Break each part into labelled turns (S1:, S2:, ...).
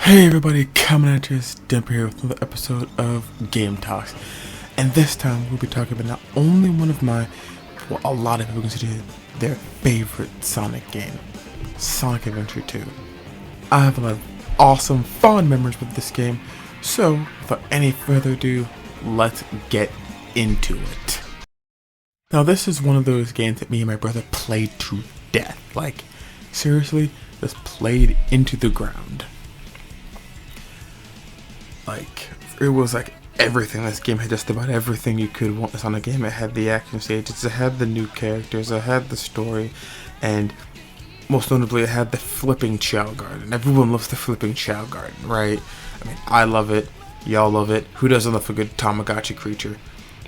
S1: Hey everybody, coming at you, it's Demper here with another episode of Game Talks. And this time we'll be talking about not only one of my, well, a lot of people consider their favorite Sonic game, Sonic Adventure 2. I have a lot of awesome, fond memories with this game, so without any further ado, let's get into it. Now this is one of those games that me and my brother played to death, like seriously, just played into the ground. Like, it was like everything. This game had just about everything you could want on a game. It had the action stages, it had the new characters, it had the story, and most notably it had the flipping Chow Garden. Everyone loves the flipping Chow Garden, right? I mean, I love it, y'all love it. Who doesn't love a good Tamagotchi creature?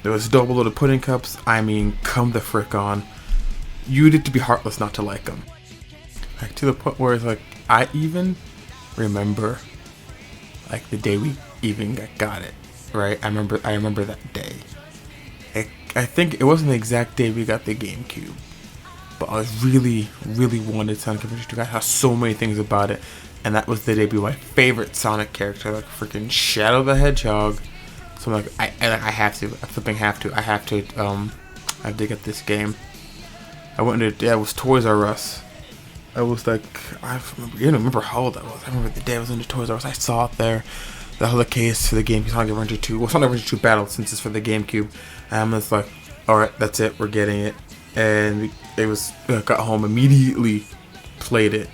S1: There was double loaded pudding cups. I mean, come the frick on. You need to be heartless not to like them. Like, to the point where it's like, I even remember like the day we even got it, right? I remember that day. I think it wasn't the exact day we got the GameCube, but I was really wanted Sonic Adventure 2. I saw so many things about it, and that was the debut of my favorite Sonic character, like freaking Shadow the Hedgehog. So I'm like, I have to, I have to get this game. I went into, it was Toys R Us. I was like, I remember how old I was. I remember the day I was into Toys R Us. I saw it there. The whole case for the GameCube, Sonic Adventure 2. Well, Sonic Adventure 2 Battle, since it's for the GameCube. And I was like, alright, that's it, we're getting it. And it was, got home, immediately played it.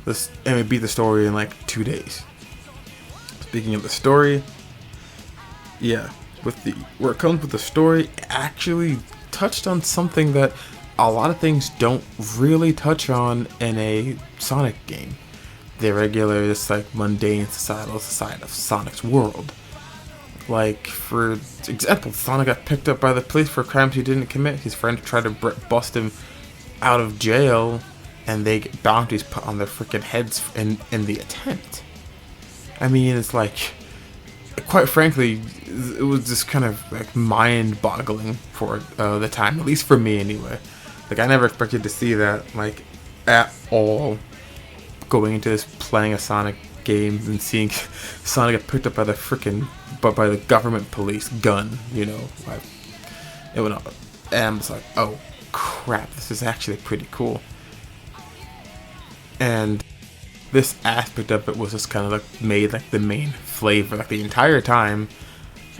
S1: And it beat the story in like 2 days. Speaking of the story, yeah, where it comes with the story, it actually touched on something that a lot of things don't really touch on in a Sonic game. The regular, just like mundane societal side of Sonic's world. Like, for example, Sonic got picked up by the police for crimes he didn't commit. His friend tried to bust him out of jail, and they get bounties put on their freaking heads in the attempt. I mean, it's like, quite frankly, it was just kind of like mind-boggling for the time, at least for me anyway. Like, I never expected to see that, like, at all, going into this, playing a Sonic game and seeing Sonic get picked up by the government police gun, you know. It went up, and I'm just like, oh crap, this is actually pretty cool. And this aspect of it was just kind of like made like the main flavor, like the entire time.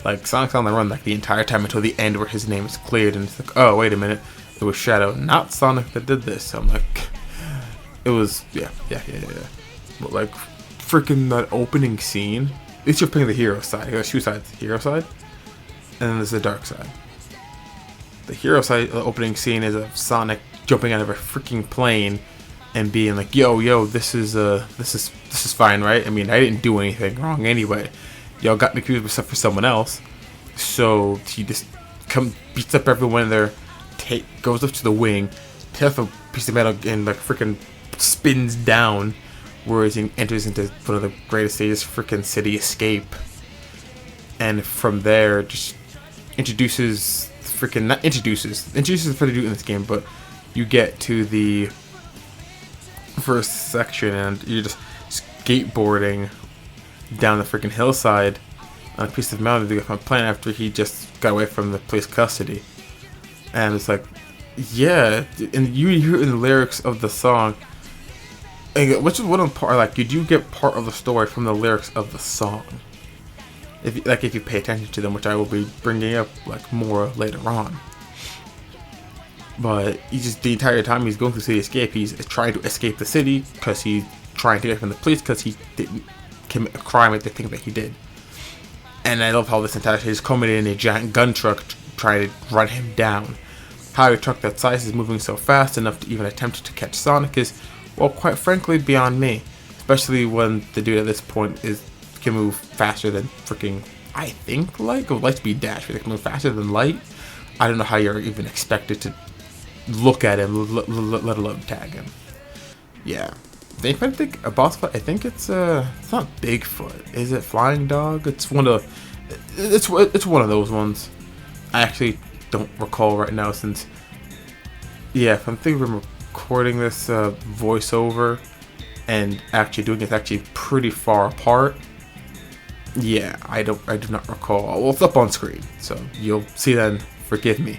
S1: Like, Sonic's on the run like the entire time until the end where his name is cleared, and it's like, oh wait a minute, it was Shadow, not Sonic, that did this. So I'm like, it was, yeah. But like, freaking that opening scene, at least you're playing the hero side. There's two sides, the hero side, and then there's the dark side. The hero side, the opening scene is of Sonic jumping out of a freaking plane and being like, yo, this is fine, right? I mean, I didn't do anything wrong anyway. Y'all got me confused with stuff for someone else. So he just beats up everyone there, goes up to the wing, takes a piece of metal and like freaking spins down, whereas he enters into one of the greatest stages, freaking City Escape. And from there, just introduces the further do in this game, but you get to the first section and you're just skateboarding down the freaking hillside on a piece of mountain to get from a plane after he just got away from the police custody. And it's like, yeah, and you hear in the lyrics of the song, which is one of the part, like, you do get part of the story from the lyrics of the song. If you pay attention to them, which I will be bringing up like more later on. But the entire time he's going through City Escape, he's trying to escape the city because he's trying to get from the police because he didn't commit a crime that they think that he did. And I love how this entire thing is culminating in a giant gun truck trying to run him down. How a truck that size is moving so fast enough to even attempt to catch Sonic is, well, quite frankly, beyond me. Especially when the dude at this point can move faster than freaking, I think, light? Or light speed dash, but they can move faster than light. I don't know how you're even expected to look at him, let alone tag him. Yeah. I think a boss fight, I think it's not Bigfoot. Is it Flying Dog? It's one of those ones. I actually don't recall right now, since, yeah, if I'm thinking I'm recording this voiceover, and actually doing it actually pretty far apart. Yeah, I do not recall. Well, it's up on screen, so you'll see that. And forgive me.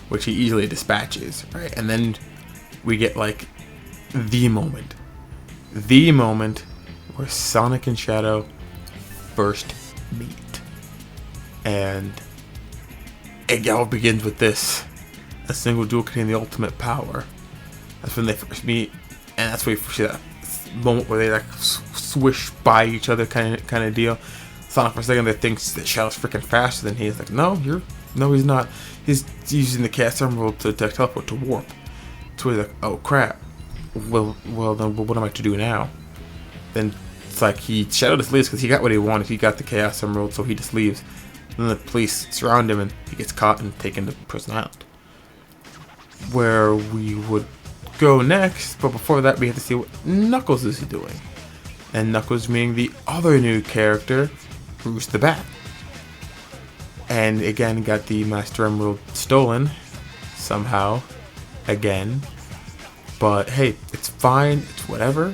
S1: Which he easily dispatches, right? And then we get like the moment where Sonic and Shadow first meet, and it all begins with this: a single duel containing the ultimate power. That's when they first meet, and that's where you see that moment where they like swish by each other, kind of deal. Sonic for a second there thinks that Shadow's freaking faster than he is. Like, no, he's not. He's using the Chaos Emerald to teleport to warp. So he's like, oh crap. Well then what am I to do now? Then it's like Shadow just leaves because he got what he wanted. He got the Chaos Emerald, so he just leaves. And then the police surround him, and he gets caught and taken to Prison Island, where we would go next. But before that, we have to see what Knuckles is doing. And Knuckles being the other new character, Rouge the Bat. And again, got the Master Emerald stolen somehow again. But hey, it's fine, it's whatever.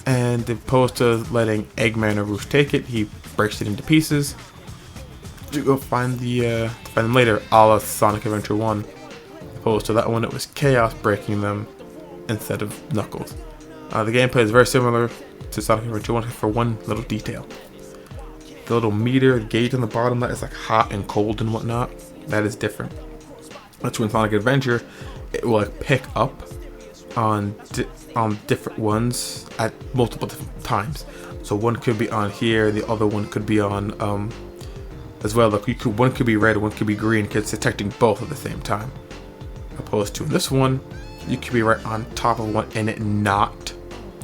S1: And opposed to letting Eggman or Rouge take it, he breaks it into pieces to go find them later, a la Sonic Adventure 1. Opposed to that one, it was Chaos breaking them instead of Knuckles. The gameplay is very similar to Sonic Adventure 1 for one little detail. The little meter gauge on the bottom that is like hot and cold and whatnot, that is different. That's when Sonic Adventure, it will like pick up on different ones at multiple different times. So one could be on here, the other one could be on as well. Like one could be red, one could be green, because it's detecting both at the same time. Opposed to in this one, you could be right on top of one and it not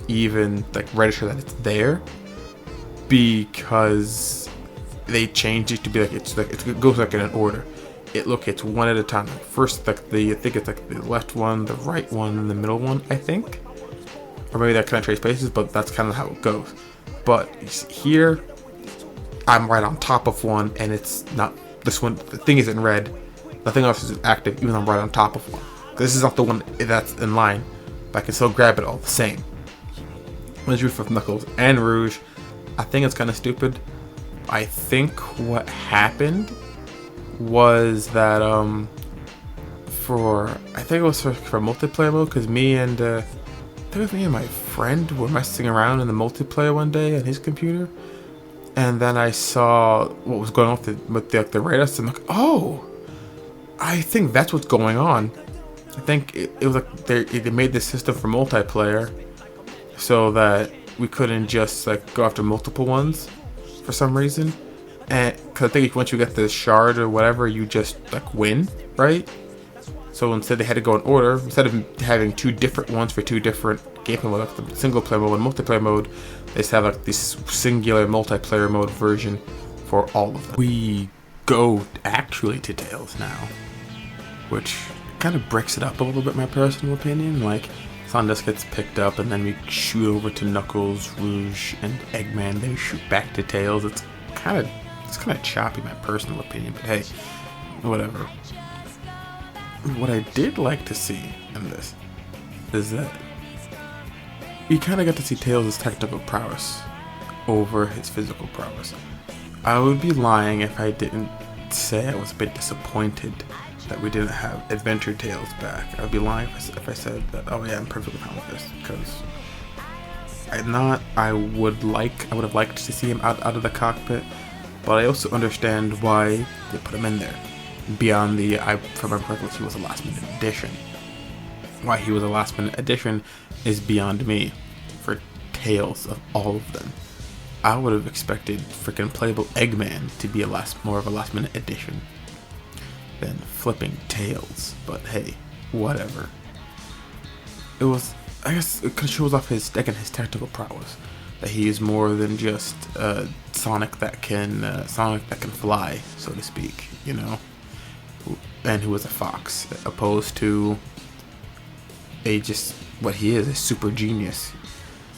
S1: even like register that it's there, because they changed it to be like it goes like in an order. It locates one at a time. First, like I think it's like the left one, the right one, and the middle one, I think, or maybe that kind of trace places, but that's kind of how it goes. But here, I'm right on top of one, and it's not this one. The thing isn't red. Nothing else is active, even though I'm right on top of one. This is not the one that's in line, but I can still grab it all the same. Let's do for Knuckles and Rouge. I think it's kind of stupid. I think what happened was that I think it was for multiplayer mode, because me and my friend were messing around in the multiplayer one day on his computer, and then I saw what was going on with the radar, and I'm like, oh, I think that's what's going on. I think it was like they made this system for multiplayer so that we couldn't just like go after multiple ones for some reason. And because I think once you get the shard or whatever, you just like win, right? So instead they had to go in order. Instead of having two different ones for two different gameplay modes, like the single player mode and multiplayer mode, they just have like this singular multiplayer mode version for all of them. We go actually to Tails now, which kind of breaks it up a little bit, my personal opinion. Like, Sonic gets picked up, and then we shoot over to Knuckles, Rouge, and Eggman. Then we shoot back to Tails. It's kind of choppy, my personal opinion, but hey, whatever. What I did like to see in this is that we kind of got to see Tails' technical prowess over his physical prowess. I would be lying if I didn't say I was a bit disappointed that we didn't have Adventure Tails back. I would be lying if I said that, oh yeah, I'm perfectly fine with this, because I would have liked to see him out of the cockpit, but I also understand why they put him in there. Beyond if I remember correctly, he was a last minute addition. Why he was a last minute addition is beyond me. For Tails, of all of them, I would have expected freaking playable Eggman to be more of a last minute addition than flipping Tails. But hey, whatever. It was, I guess, it shows off his technical prowess, that he is more than just Sonic that can fly, so to speak, you know, and who is a fox, opposed to what he is, a super genius.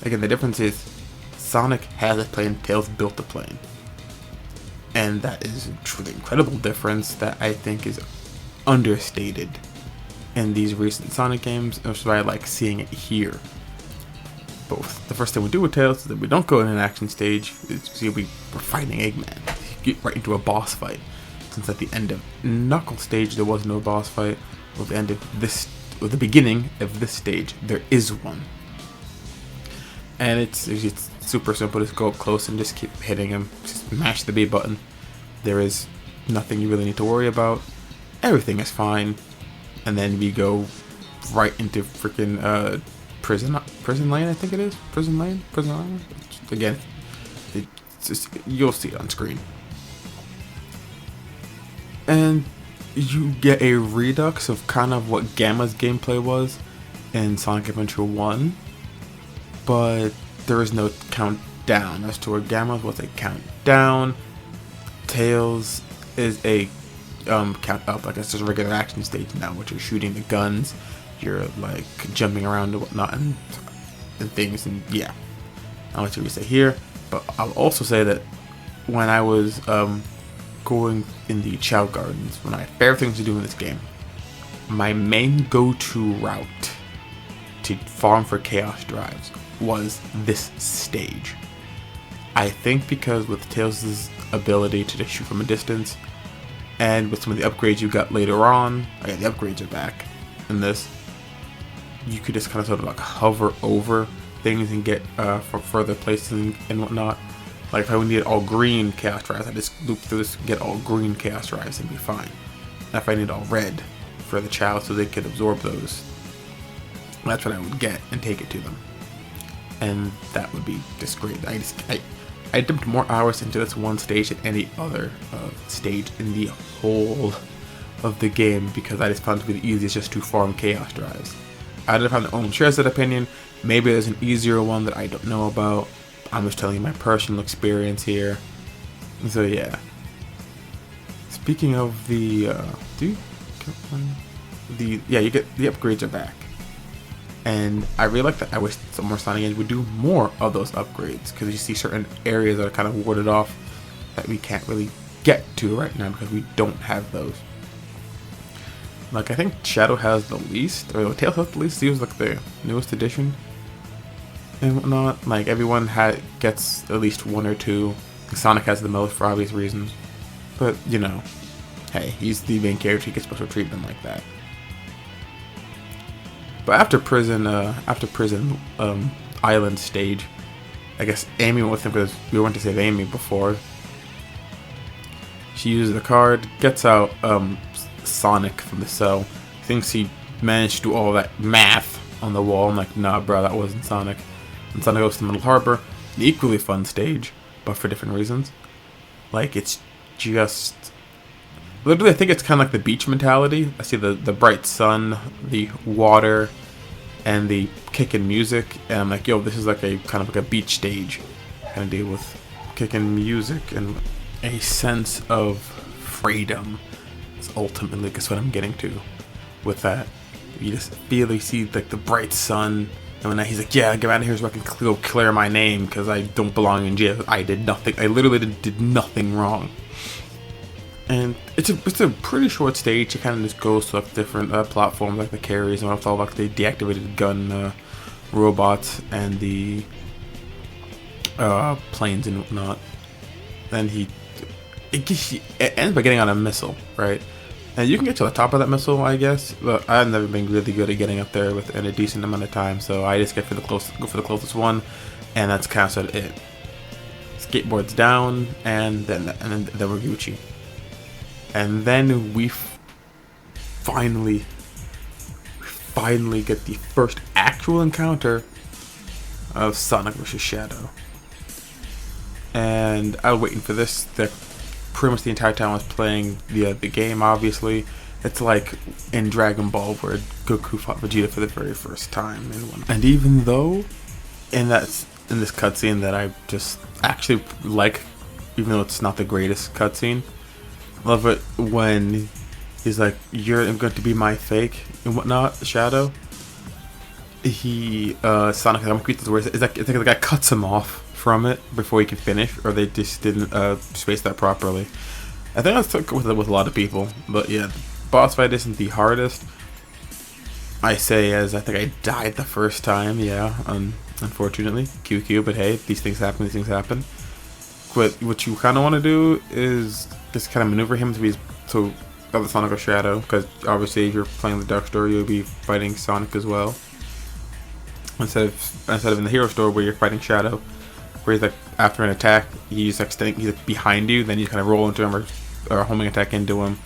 S1: Again, the difference is Sonic has a plane, Tails built a plane. And that is a truly incredible difference that I think is understated in these recent Sonic games, which is why I like seeing it here. But the first thing we do with Tails is that we don't go in an action stage. We're fighting Eggman. You get right into a boss fight. Since at the end of Knuckles stage there was no boss fight, or the end of this, or the beginning of this stage, there is one. And it's super simple. Just go up close and just keep hitting him. Just mash the B button. There is nothing you really need to worry about. Everything is fine. And then we go right into freaking prison lane, I think it is. Prison lane. Again, you'll see it on screen. And you get a redux of kind of what Gamma's gameplay was in Sonic Adventure 1, but there is no countdown. As to where Gamma's was a countdown, Tails is a count up. Like it's just a regular action stage now, which you're shooting the guns, you're like jumping around and whatnot and things, and yeah. I'll let you say here, but I'll also say that when I was going in the Chao Gardens, when I had fair things to do in this game, my main go-to route to farm for Chaos Drives was this stage. I think because with Tails' ability to just shoot from a distance, and with some of the upgrades you got later on, the upgrades are back in this, you could just kind of sort of like hover over things and get from further places and whatnot. Like if I would need all green Chaos Drives, I just loop through this and get all green Chaos Drives and be fine. And if I need all red for the Chao so they could absorb those, that's what I would get and take it to them. And that would be just great. I dumped more hours into this one stage than any other stage in the whole of the game, because I just found it to be the easiest just to farm Chaos Drives. I don't have my own shares that opinion. Maybe there's an easier one that I don't know about. I'm just telling you my personal experience here. So yeah. Speaking of the, you get the upgrades are back, and I really like that. I wish some more Sonic games would do more of those upgrades, because you see certain areas that are kind of warded off that we can't really get to right now because we don't have those. Like I think Shadow has the least, or Tails has the least. He was like the newest edition and whatnot. Like everyone gets at least one or two. Sonic has the most for obvious reasons, but you know, hey, he's the main character. He gets special treatment like that. But after prison island stage, I guess Amy went with him because we went to save Amy before. She uses the card, gets out Sonic from the cell, thinks he managed to do all that math on the wall. I'm like, nah, bro, that wasn't Sonic. And Sonic goes to Middle Harbor, an equally fun stage, but for different reasons. Like, it's just... literally, I think it's kind of like the beach mentality. I see the bright sun, the water, and the kicking music, and I'm like, yo, this is like a kind of like a beach stage kind of deal with kicking music and a sense of freedom. It's ultimately that's what I'm getting to with that. You just you see like the bright sun, and when he's like, yeah, get out of here so I can go clear my name because I don't belong in jail. I did nothing. I literally did nothing wrong. And it's a pretty short stage. It kind of just goes to like different platforms, like the carries and all like the deactivated gun robots and the planes and whatnot. Then it ends by getting on a missile, right? And you can get to the top of that missile, I guess. But I've never been really good at getting up there within a decent amount of time, so I just go for the closest one, and that's kind of sort of it. Skateboards down, and then we're Gucci. And then we finally get the first actual encounter of Sonic vs. Shadow. And I was waiting for this. Pretty much the entire time I was playing the game, obviously. It's like in Dragon Ball where Goku fought Vegeta for the very first time. And even though in this cutscene that I just actually like, even though it's not the greatest cutscene, love it when he's like, "You're going to be my fake" and whatnot. Shadow. Sonic, I'm gonna the words. It's like the guy cuts him off from it before he can finish, or they just didn't space that properly. I think that's with a lot of people, but yeah, the boss fight isn't the hardest. I say as I think I died the first time, yeah, on unfortunately. QQ, but hey, these things happen, these things happen. What you kind of want to do is just kind of maneuver him to be to the Sonic or Shadow, because obviously if you're playing the Dark Story, you'll be fighting Sonic as well. Instead of in the Hero Store where you're fighting Shadow, where he's like after an attack, he's like behind you, then you kind of roll into him or homing attack into him,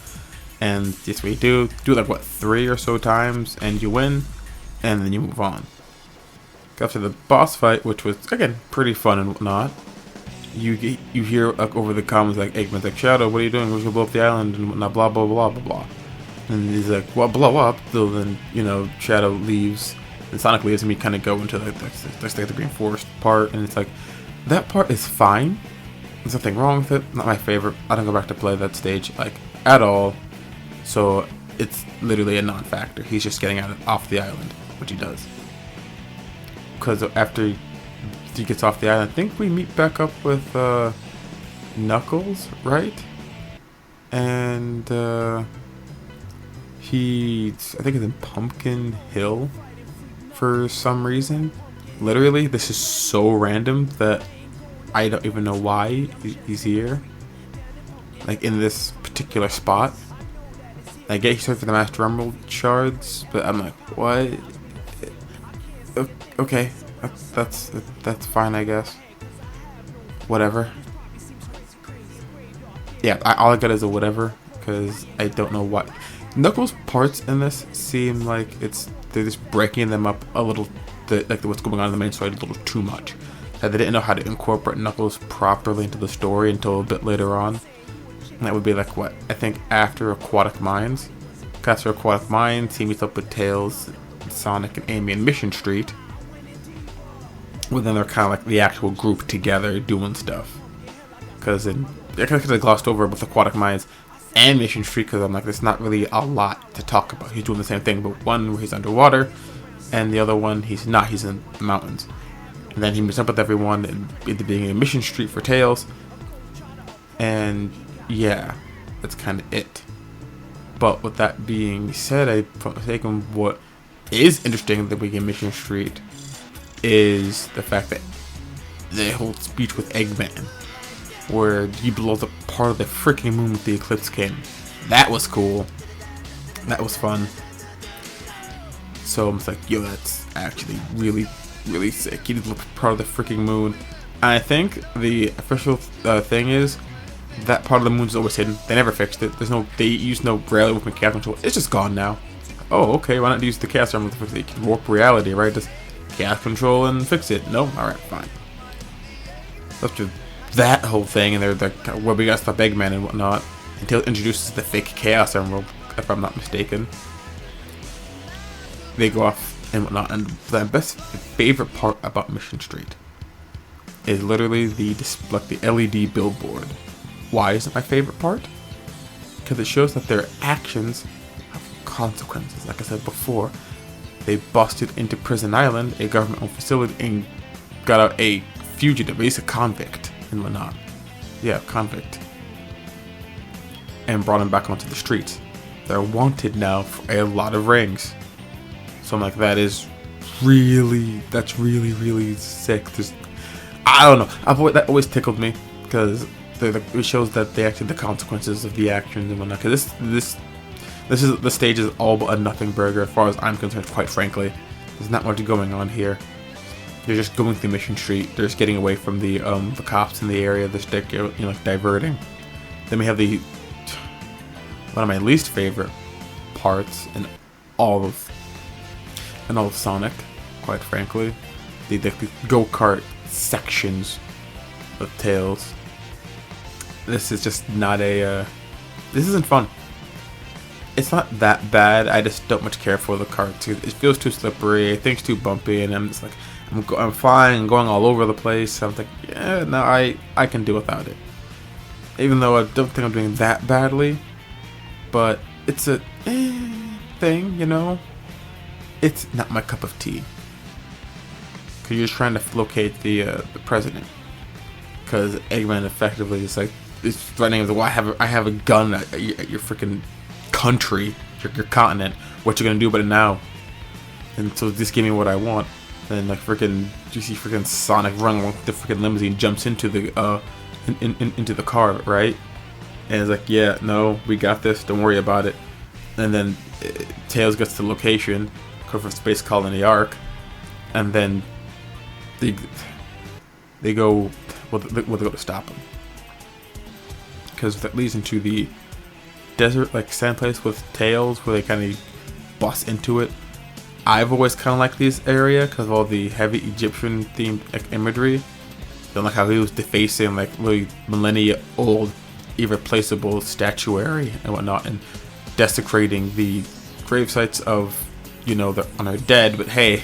S1: and that's what you do. Do it like what 3 or so times, and you win, and then you move on. After the boss fight, which was again pretty fun and whatnot, you hear like over the comments like Eggman's like, Shadow, what are you doing? We're gonna blow up the island and whatnot, blah blah blah blah blah. And he's like, well, blow up. So then Shadow leaves and Sonic leaves, and we kind of go into like the Green Forest part, and it's like that part is fine. There's nothing wrong with it. Not my favorite. I don't go back to play that stage like at all. So it's literally a non-factor. He's just getting off the island, which he does. Because after he gets off the island, I think we meet back up with Knuckles, right? And I think it's in Pumpkin Hill for some reason. Literally, this is so random that I don't even know why he's here. Like in this particular spot. I get he's here for the Master Emerald shards, but I'm like, what? Okay, that's fine, I guess. Whatever. Yeah, all I got is a whatever, because I don't know what. Knuckles' parts in this seem like they're just breaking them up a little, like what's going on in the main story a little too much. They didn't know how to incorporate Knuckles properly into the story until a bit later on. And that would be like what? I think after Aquatic Mines. After Aquatic Mines, he meets up with Tails, Sonic, and Amy in Mission Street. Well, then they're kind of like the actual group together doing stuff. Because I glossed over with Aquatic Mines and Mission Street, because I'm like, there's not really a lot to talk about. He's doing the same thing, but one where he's underwater, and the other one he's not. He's in the mountains. And then he meets up with everyone in the beginning of Mission Street for Tails. And yeah, that's kind of it. But with that being said, if I'm mistaken, what is interesting at the beginning of Mission Street is the fact that the whole speech with Eggman, where he blows up part of the freaking moon with the Eclipse King. That was cool. That was fun. So I'm just like, yo, that's actually really, really sick. He did blow up part of the freaking moon. And I think the official thing is that part of the moon's always hidden. They never fixed it. They use no gravity movement chaos control. It's just gone now. Oh, okay. Why not use the chaos armor to fix it? You can warp reality, right? Just chaos control and fix it. No, all right, fine. After that whole thing, and they're like, well, we gotta stop Eggman and whatnot, until it introduces the fake chaos emerald, if I'm not mistaken. They go off and whatnot, and the favorite part about Mission Street is literally the LED billboard. Why is it my favorite part? Because it shows that their actions have consequences. Like I said before, they busted into Prison Island, a government-owned facility, and got out a fugitive, he's a convict and whatnot. Yeah, convict. And brought him back onto the streets. They're wanted now for a lot of rings. So I'm like, that's really, really sick. I don't know. That always tickled me, because it shows that they actually the consequences of the actions and whatnot. Because the stage is all but a nothing burger as far as I'm concerned. Quite frankly, there's not much going on here. They're just going through Mission Street. They're just getting away from the cops in the area. They're like diverting. Then we have one of my least favorite parts in all of Sonic, quite frankly, the go-kart sections of Tails. This is just not this isn't fun. It's not that bad. I just don't much care for the karts. It feels too slippery. I think it's too bumpy, and I'm just like, I'm flying and going all over the place. I'm like, yeah, no, I can do without it. Even though I don't think I'm doing that badly, but it's a thing, It's not my cup of tea. Cause you're just trying to locate the president. Cause Eggman effectively is like, it's threatening him. Well, I have a gun at your freaking country, your continent. What you gonna do about it now? And so just give me what I want. And then like freaking, you see freaking Sonic running along the freaking limousine, jumps into the into the car, right? And it's like, yeah, no, we got this. Don't worry about it. And then Tails gets to the location, go for Space Colony Arc, and then they go, well, they go to stop him, because that leads into the desert like sand place with Tails, where they kind of bust into it. I've always kind of liked this area because of all the heavy Egyptian themed like, imagery. Don't like how he was defacing like really millennia old irreplaceable statuary and whatnot, and desecrating the grave sites of, you know, the honored dead. But hey,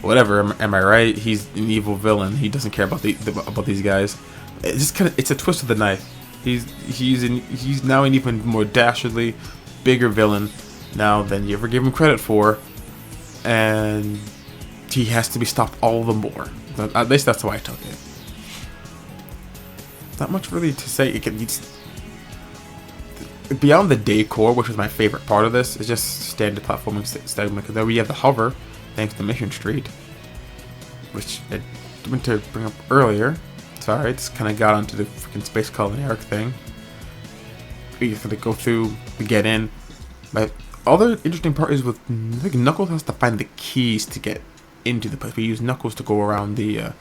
S1: whatever, am I right? He's an evil villain. He doesn't care about about these guys. It's just kind of, it's a twist of the knife. He's now an even more dastardly, bigger villain now than you ever give him credit for, and he has to be stopped all the more. At least that's how I took it. Not much really to say. Beyond the decor, which was my favorite part of this, is just standard platforming segment. Because then we have the hover, thanks to Mission Street, which I meant to bring up earlier. Sorry, it's kind of got onto the freaking Space Colony Arc thing. You have to go through to get in. But other interesting part is with, I think Knuckles has to find the keys to get into the place. We use Knuckles to go around the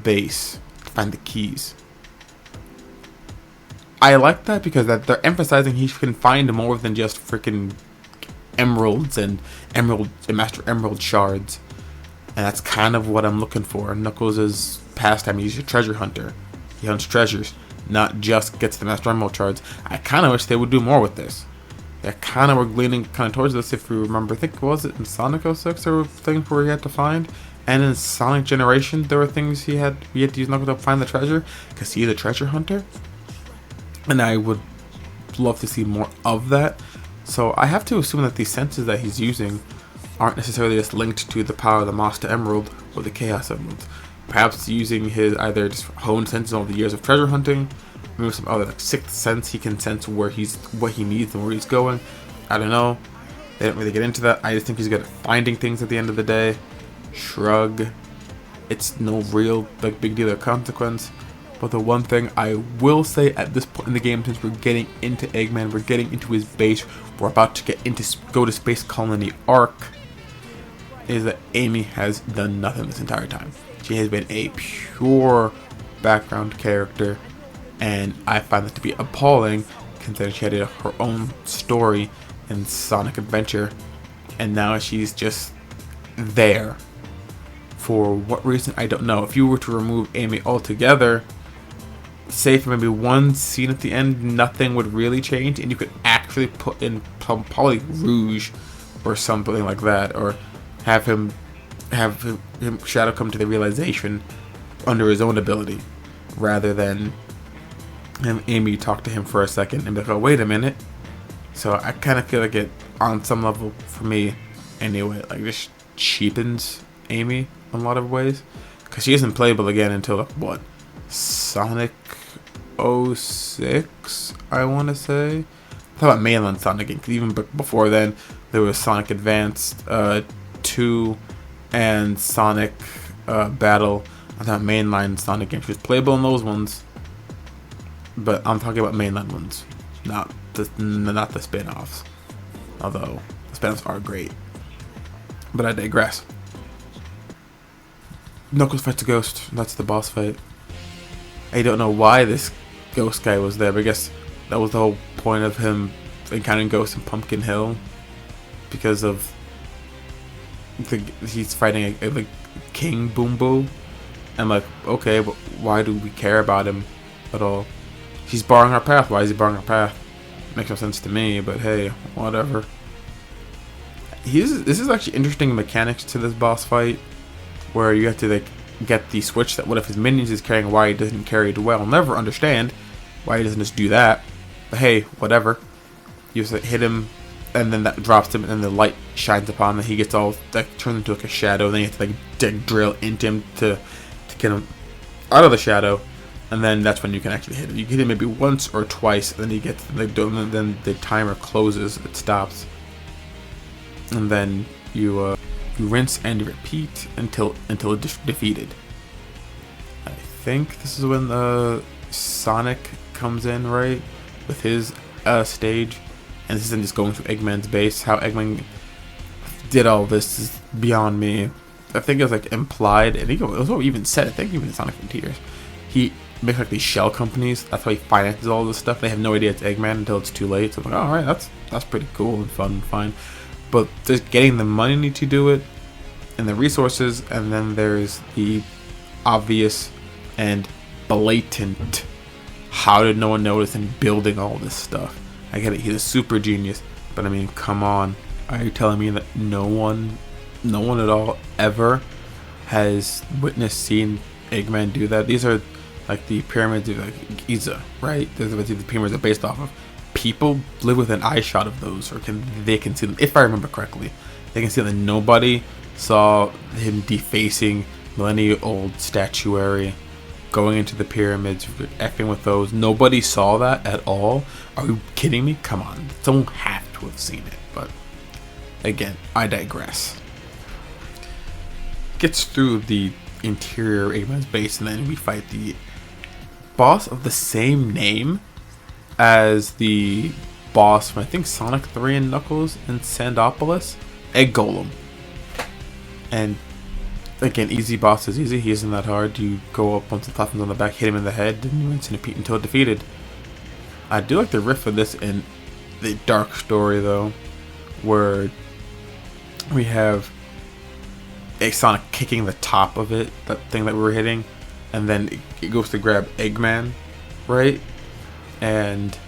S1: base to find the keys. I like that because that they're emphasizing he can find more than just freaking emeralds and Master Emerald shards, and that's kind of what I'm looking for. Knuckles' pastime, he's a treasure hunter. He hunts treasures, not just gets the Master Emerald shards. I kind of wish they would do more with this. They kind of were leaning kind of towards this, if you remember. I think, was it in Sonic 06 there were things where he had to find, and in Sonic Generation there were things we had to use Knuckles to find the treasure, because he's a treasure hunter. And I would love to see more of that. So I have to assume that these senses that he's using aren't necessarily just linked to the power of the Master Emerald or the Chaos Emerald. Perhaps using his either just honed senses over the years of treasure hunting, maybe some other like sixth sense he can sense what he needs and where he's going. I don't know. They don't really get into that. I just think he's good at finding things at the end of the day. Shrug. It's no real like big deal or consequence. But the one thing I will say at this point in the game, since we're getting into Eggman, we're getting into his base, we're about to go to Space Colony Arc, is that Amy has done nothing this entire time. She has been a pure background character, and I find that to be appalling, considering she had her own story in Sonic Adventure, and now she's just there. For what reason, I don't know. If you were to remove Amy altogether, say for maybe one scene at the end, nothing would really change, and you could actually put in probably Rouge or something like that, or have him Shadow come to the realization under his own ability, rather than Amy talk to him for a second and be like, oh wait a minute. So I kind of feel like it, on some level for me anyway, like this cheapens Amy in a lot of ways, because she isn't playable again until like, what, Sonic 06, I want to say. How about mainland Sonic game? Because even before then, there was Sonic Advanced 2 and Sonic Battle. I thought mainline Sonic games. She was playable in those ones, but I'm talking about mainline ones, not the spin-offs. Although the spin-offs are great, but I digress. Knuckles fights a ghost. That's the boss fight. I don't know why this ghost guy was there, but I guess that was the whole point of him encountering ghosts in Pumpkin Hill, because of he's fighting a King Boom Boo. I'm like, okay, but why do we care about him at all? He's barring our path. Why is he barring our path? Makes no sense to me, but hey, whatever. This is actually interesting mechanics to this boss fight, where you have to like get the switch that one of his minions is carrying, why he doesn't carry it well. I'll never understand why he doesn't just do that. But hey, whatever. You just like, hit him, and then that drops him, and then the light shines upon him, and he gets all like turned into like a shadow. Then you have to like drill into him to get him out of the shadow, and then that's when you can actually hit him. You can hit him maybe once or twice, and then he gets then the timer closes, it stops, and then you you rinse and repeat until defeated. I think this is when Sonic comes in, right, with his stage, and this isn't just going to Eggman's base. How Eggman did all this is beyond me. I think it was like implied, and it was even said. I think even in Sonic Frontiers, he makes like these shell companies. That's why he finances all this stuff. They have no idea it's Eggman until it's too late. So I'm like, oh, all right, that's pretty cool and fun and fine. But just getting the money to do it, and the resources, and then there's the obvious and blatant how did no one notice in building all this stuff. I get it, he's a super genius, but I mean, come on. Are you telling me that no one at all ever has seen Eggman do that? These are like the pyramids of like Giza, right? Those are what the pyramids are based off of. People live within eye shot of those, or they can see them. If I remember correctly, they can see that nobody saw him defacing millennia-old statuary, going into the pyramids, effing with those. Nobody saw that at all. Are you kidding me? Come on, someone have to have seen it. But again, I digress. Gets through the interior of Eggman's base, and then we fight the boss of the same name as the boss from I think Sonic 3 and Knuckles and Sandopolis, Egg Golem. And again, easy boss is easy. He isn't that hard. You go up onto the platforms on the back, hit him in the head, and you rinse and repeat until defeated. I do like the riff of this in the Dark Story though, where we have a Sonic kicking the top of it, that thing that we were hitting, and then it goes to grab Eggman, right? And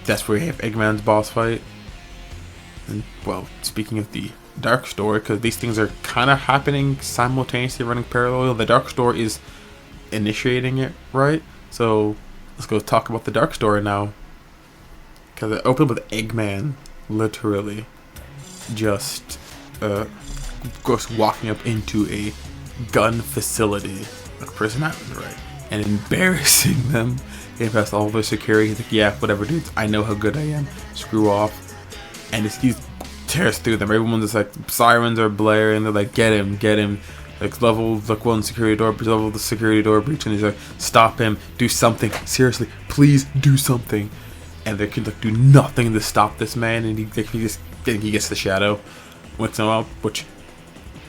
S1: that's where we have Eggman's boss fight. And well, speaking of the Dark Story, because these things are kind of happening simultaneously, running parallel. The Dark Story is initiating it, right? So let's go talk about the Dark Story now, because it opened with Eggman literally just walking up into a gun facility, like Prison Island, right, and embarrassing them. He past all their security. He's like, yeah, whatever, dudes, I know how good I am, screw off. And he tears through them. Everyone's just like, sirens are blaring, they're like, get him, like level one security door, level the security door breach, and he's like, stop him, do something, seriously, please do something. And they can like do nothing to stop this man, and he gets the shadow, wakes him up, which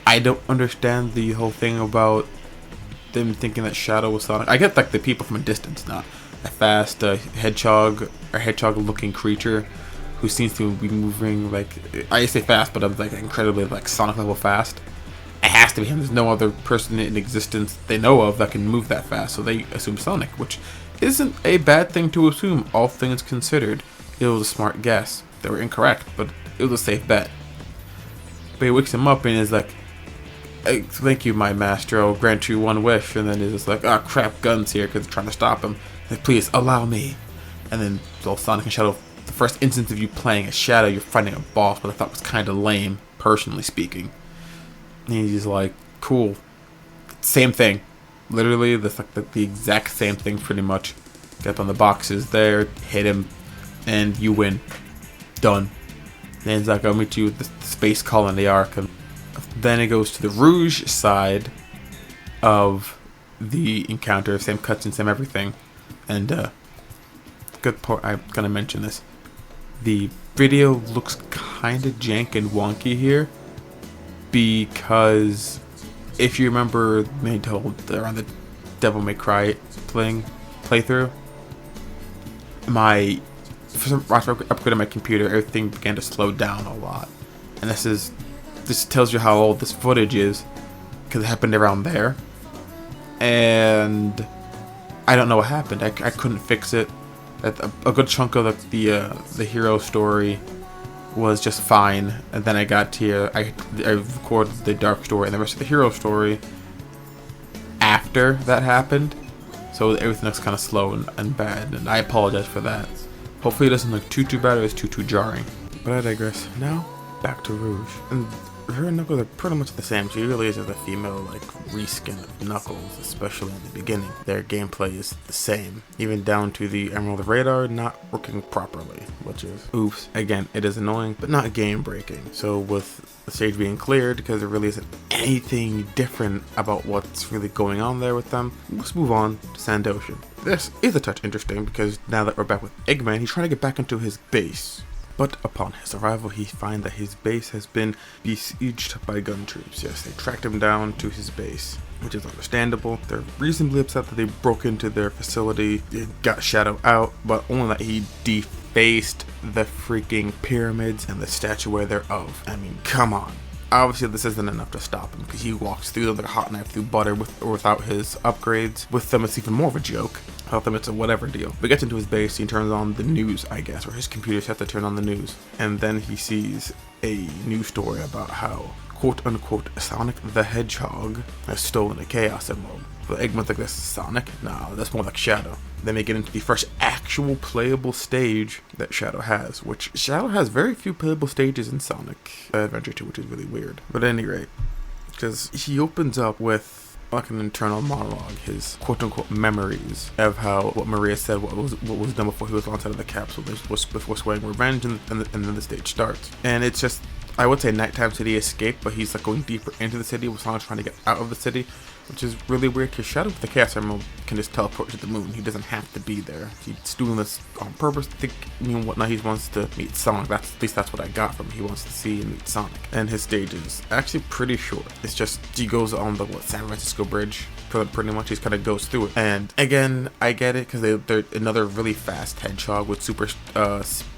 S1: I don't understand the whole thing about them thinking that Shadow was Sonic. I get like the people from a distance, not a fast hedgehog looking creature who seems to be moving like, I say fast, but I'm like incredibly like Sonic level fast. It has to be him. There's no other person in existence they know of that can move that fast, so they assume Sonic, which isn't a bad thing to assume, all things considered. It was a smart guess. They were incorrect, but it was a safe bet. But he wakes him up and is like, hey, thank you, my master, I'll grant you one wish. And then he's just like, oh crap, guns here, because they're trying to stop him. Like, please allow me. And then so Sonic and Shadow, the first instance of you playing a Shadow, you're fighting a boss, but I thought was kind of lame, personally speaking. And he's like, cool, same thing, literally that's like the exact same thing pretty much. Get up on the boxes there, hit him, and you win. Done. Then he's like, I'll meet you at the space colony arc. And then it goes to the Rouge side of the encounter, same cutscene, same everything. And good part, I'm gonna mention this, the video looks kind of jank and wonky here, because if you remember me told around the Devil May Cry playthrough, for some after upgrading my computer, everything began to slow down a lot. And this tells you how old this footage is, because it happened around there. And I don't know what happened. I couldn't fix it. A good chunk of the hero story was just fine, and then I got to I recorded the Dark Story and the rest of the hero story after that happened, so everything looks kind of slow and bad, and I apologize for that. Hopefully it doesn't look too bad or it's too jarring, but I digress. Now back to Rouge, and her and Knuckles are pretty much the same. She really is just a female, like, reskin of Knuckles, especially in the beginning. Their gameplay is the same, even down to the Emerald Radar not working properly, which is oops. Again, it is annoying, but not game breaking. So with the stage being cleared, because there really isn't anything different about what's really going on there with them, let's move on to Sand Ocean. This is a touch interesting because now that we're back with Eggman, he's trying to get back into his base. But upon his arrival, he finds that his base has been besieged by gun troops. Yes, they tracked him down to his base, which is understandable. They're reasonably upset that they broke into their facility, got Shadow out, but only that he defaced the freaking pyramids and the statuary thereof. I mean, come on. Obviously, this isn't enough to stop him because he walks through them like a hot knife through butter with or without his upgrades. With them, it's even more of a joke. Without them, it's a whatever deal. But gets into his base, he turns on the news, I guess, or his computers have to turn on the news. And then he sees a news story about how, quote unquote, Sonic the Hedgehog has stolen a Chaos Emerald. But Eggman's like, this is Sonic? Nah, that's more like Shadow. Then they get into the first actual playable stage that Shadow has, which Shadow has very few playable stages in Sonic Adventure 2, which is really weird. But at any rate, because he opens up with like an internal monologue, his quote-unquote memories of how what Maria said, what was done before he was on side of the capsule, was before swearing revenge, and then the stage starts. And it's just, I would say nighttime city escape, but he's like going deeper into the city with Sonic trying to get out of the city, which is really weird because Shadow with the Chaos Emerald can just teleport to the moon. He doesn't have to be there. He's doing this on purpose. I think, whatnot, he wants to meet Sonic. At least that's what I got from him. He wants to see and meet Sonic. And his stage is actually pretty short. It's just, he goes on the, San Francisco Bridge. Pretty much, he kind of goes through it. And again, I get it because they're another really fast hedgehog with super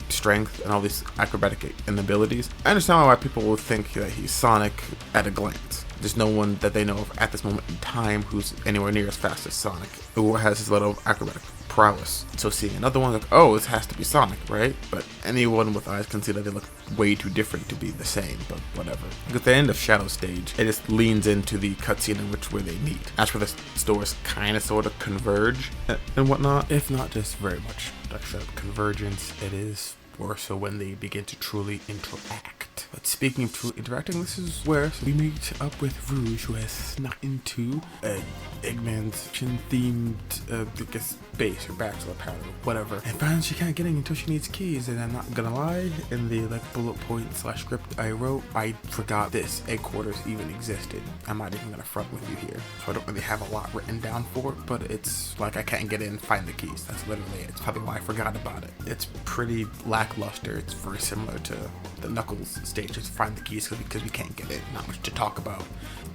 S1: strength and all these acrobatic abilities. I understand why people will think that he's Sonic at a glance. There's no one that they know of at this moment in time who's anywhere near as fast as Sonic, who has his level of acrobatic prowess. So seeing another one, like, oh, this has to be Sonic, right? But anyone with eyes can see that they look way too different to be the same, but whatever. At the end of Shadow's stage, it just leans into the cutscene in which where they meet. That's where the stories kind of sort of converge and whatnot, if not just very much like convergence. It is more so when they begin to truly interact. But speaking of truly interacting, this is where we meet up with Rouge, who has snuck into Eggman's themed, I guess, base or bachelor party or whatever, and finds she can't get in until she needs keys. And I'm not gonna lie, in the bullet point / script I wrote, I forgot this egg quarters even existed. I'm not even gonna front with you here, so I don't really have a lot written down for it, but it's like I can't get in, find the keys. That's literally it. It's probably why I forgot about it. It's pretty lackluster. It's very similar to the Knuckles stage, just find the keys because we can't get in. Not much to talk about,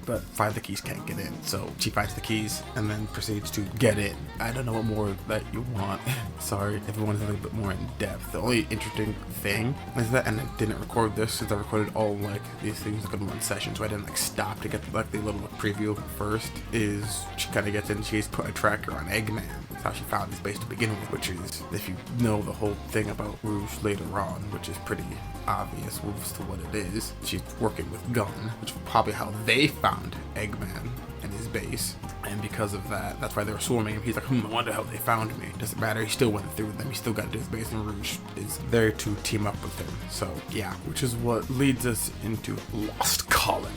S1: but find the keys, can't get in. So she finds the keys and then proceeds to get in. I don't know what more that you want. Sorry, everyone's a little bit more in depth. The only interesting thing is that, and I didn't record this since I recorded all these things in one session, so I didn't stop to get the little preview first, is she kind of gets in, she's put a tracker on Eggman. That's how she found his base to begin with, which is, if you know the whole thing about Rouge later on, which is pretty obvious as to what it is, she's working with Gun, which is probably how they found Eggman and his base. And because of that, that's why they were swarming him. He's like, I wonder how they found me. Doesn't matter, he still went through them. He still got to his base, and Rouge is there to team up with him. So yeah, which is what leads us into Lost Colony.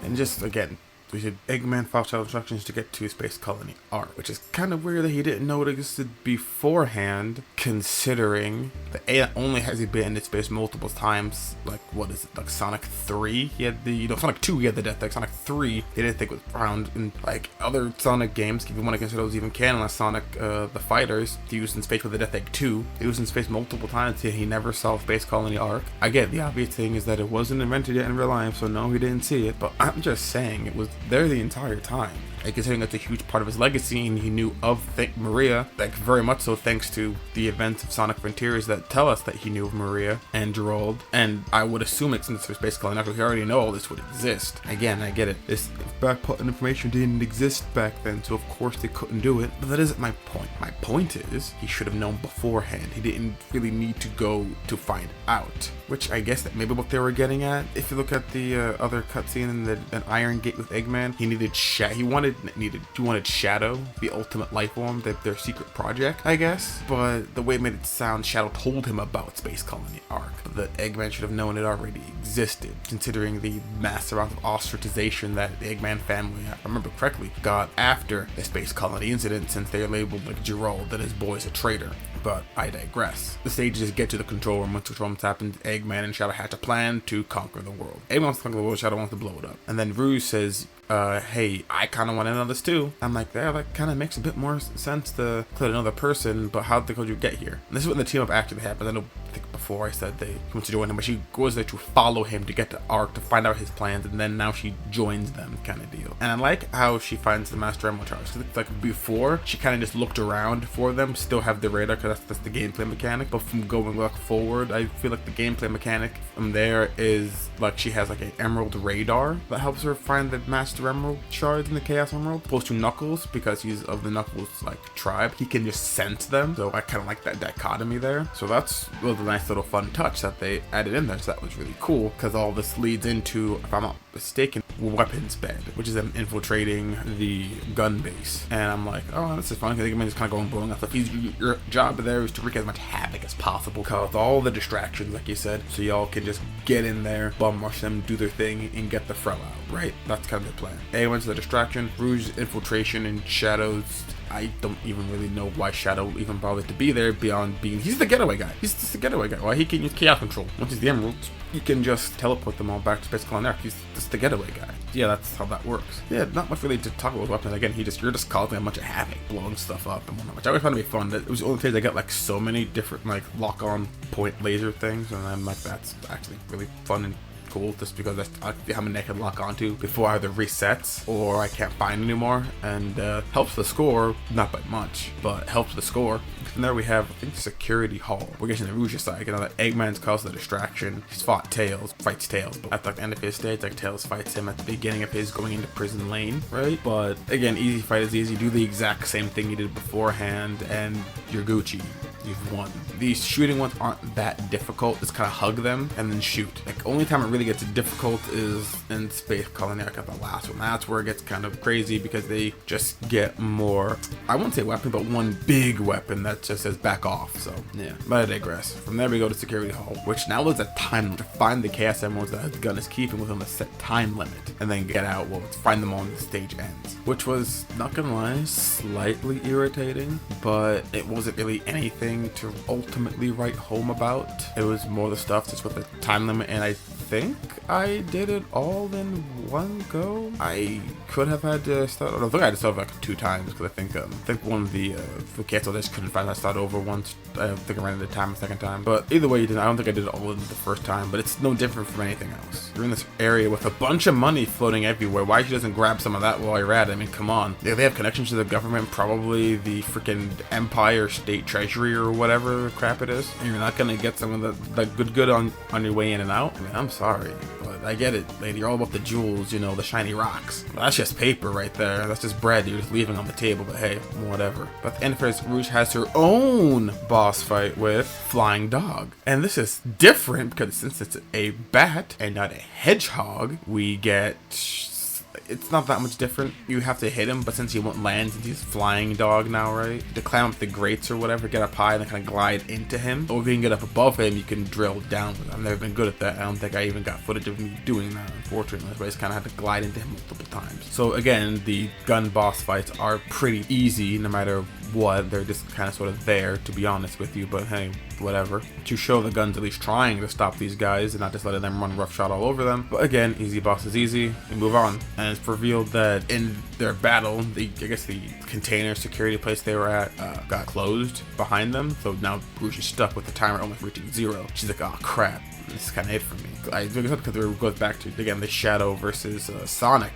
S1: And just again, we should Eggman follows instructions to get to his space colony Ark, which is kind of weird that he didn't know it existed beforehand, considering that A, only has he been in its space multiple times. Like, what is it, like Sonic 3? He had the, Sonic 2 he had the death deck. Sonic 3 he didn't think was found in like other Sonic games, if you want to consider those even canon. Like Sonic the Fighters, he was in space with the death deck 2. He was in space multiple times, yet he never saw space colony Ark. I get the obvious thing is that it wasn't invented yet in real life, so no, he didn't see it, but I'm just saying it was there the entire time. And considering that's a huge part of his legacy, and he knew of Maria, like very much so thanks to the events of Sonic Frontiers that tell us that he knew of Maria and Gerald. And I would assume it, since there's basically not, he already know all this would exist. Again, I get it. This backput information didn't exist back then, so of course they couldn't do it. But that isn't my point. My point is, he should have known beforehand. He didn't really need to go to find out. Which I guess that maybe what they were getting at. If you look at the other cutscene in an Iron Gate with Eggman, he needed he wanted She wanted Shadow, the ultimate life form, their secret project, I guess. But the way it made it sound, Shadow told him about Space Colony Arc. The Eggman should have known it already existed, considering the massive amount of ostracization that the Eggman family, if I remember correctly, got after the Space Colony incident, since they labeled like Gerald that his boy's a traitor. But I digress. The stages get to the control room. Once control rooms happened, Eggman and Shadow hatch a plan to conquer the world. Eggman wants to conquer the world, Shadow wants to blow it up. And then Rouge says, hey, I kind of want in on this too. I'm like, yeah, that kind of makes a bit more sense to kill another person, but how did you get here? And this is when the team up actually happens. I don't think before I said they want to join him, but she goes there to follow him to get to Arc to find out his plans, and then now she joins them kind of deal. And I like how she finds the Master Emerald Charge. Like before, she kind of just looked around for them, still have the radar because that's the gameplay mechanic. But from going back forward, I feel like the gameplay mechanic from there is like she has like an Emerald radar that helps her find the Master Emerald shards in the Chaos Emerald. Opposed to Knuckles, because he's of the Knuckles like tribe, he can just sense them. So I kind of like that dichotomy there. So that's a nice little fun touch that they added in there. So that was really cool, because all this leads into, if I'm not mistaken, weapons bed, which is them infiltrating the gun base. And I'm like, oh, this is fun, because Eggman is kind of going blowing up stuff. Your job there is to wreak as much havoc as possible, cause all the distractions, like you said, so y'all can just get in there, bum rush them, do their thing, and get the fro out, right? That's kind of the plan. Eggman's the distraction, Rouge's infiltration, and Shadow's, I don't even really know why Shadow even bothered to be there beyond being, he's the getaway guy. He's just the getaway guy. Why he can use chaos control. Once he's the emeralds, you can just teleport them all back to Space Colony Arc. He's just the getaway guy. Yeah, that's how that works. Yeah, not much really to talk about weapons. Again, you're just causing a bunch of havoc, blowing stuff up and whatnot, which I always found to be fun. That it was the only place I got like so many different like lock-on point laser things, and I'm like, that's actually really fun and cool, just because that's how many I can lock onto before either resets or I can't find anymore, and helps the score, not by much, but helps the score. And there we have, I think, Security Hall. We're getting the Rouge side. You know that Eggman's caused the distraction. He's fights Tails, but at the end of his stage, like Tails fights him at the beginning of his going into prison lane, right? But again, easy fight is easy. Do the exact same thing you did beforehand, and you're Gucci. You've won. These shooting ones aren't that difficult. Just kind of hug them and then shoot. Like, only time it really gets difficult is in Space Colony Arc at the last one. That's where it gets kind of crazy, because they just get more, I wouldn't say weapon, but one big weapon that just says back off. So yeah, but I digress. From there we go to Security Hall, which now is a time limit to find the Chaos Emeralds that the gun is keeping within a set time limit, and then get out. Well, find them on the stage ends, which was, not gonna lie, slightly irritating, but it wasn't really anything to ultimately write home about. It was more the stuff just with the time limit, and I think I did it all in one go. I could have had to start, I think I had to start like 2 times, because I think one of the cancel just couldn't find that start over once. I think I ran into time a second time, but either way, I don't think I did it all in the first time, but it's no different from anything else. You're in this area with a bunch of money floating everywhere. Why she doesn't grab some of that while you're at it? I mean, come on. They have connections to the government, probably the freaking Empire State Treasury or whatever crap it is, and you're not gonna get some of the good on your way in and out. I mean, I'm sorry, but I get it, lady. You're all about the jewels, you know, the shiny rocks. Well, that's just paper right there. That's just bread you're just leaving on the table, but hey, whatever. But at the end of it, Rouge has her own boss fight with Flying Dog. And this is different, because since it's a bat and not a hedgehog, we get, it's not that much different. You have to hit him, but since he won't land, since he's Flying Dog now, right? To climb up the grates or whatever, get up high and then kind of glide into him. Or if you can get up above him, you can drill down with him. I've never been good at that. I don't think I even got footage of me doing that, unfortunately. But I just kind of had to glide into him multiple times. So again, the gun boss fights are pretty easy, no matter what. They're just kind of sort of there, to be honest with you, but hey, whatever. To show the guns at least trying to stop these guys and not just letting them run roughshod all over them. But again, easy boss is easy. We move on. And it's revealed that in their battle, I guess the container security place they were at got closed behind them. So now Rouge is stuck with the timer almost reaching 0. She's like, oh crap. This is kind of it for me. I think it's because it goes back to, again, the Shadow versus Sonic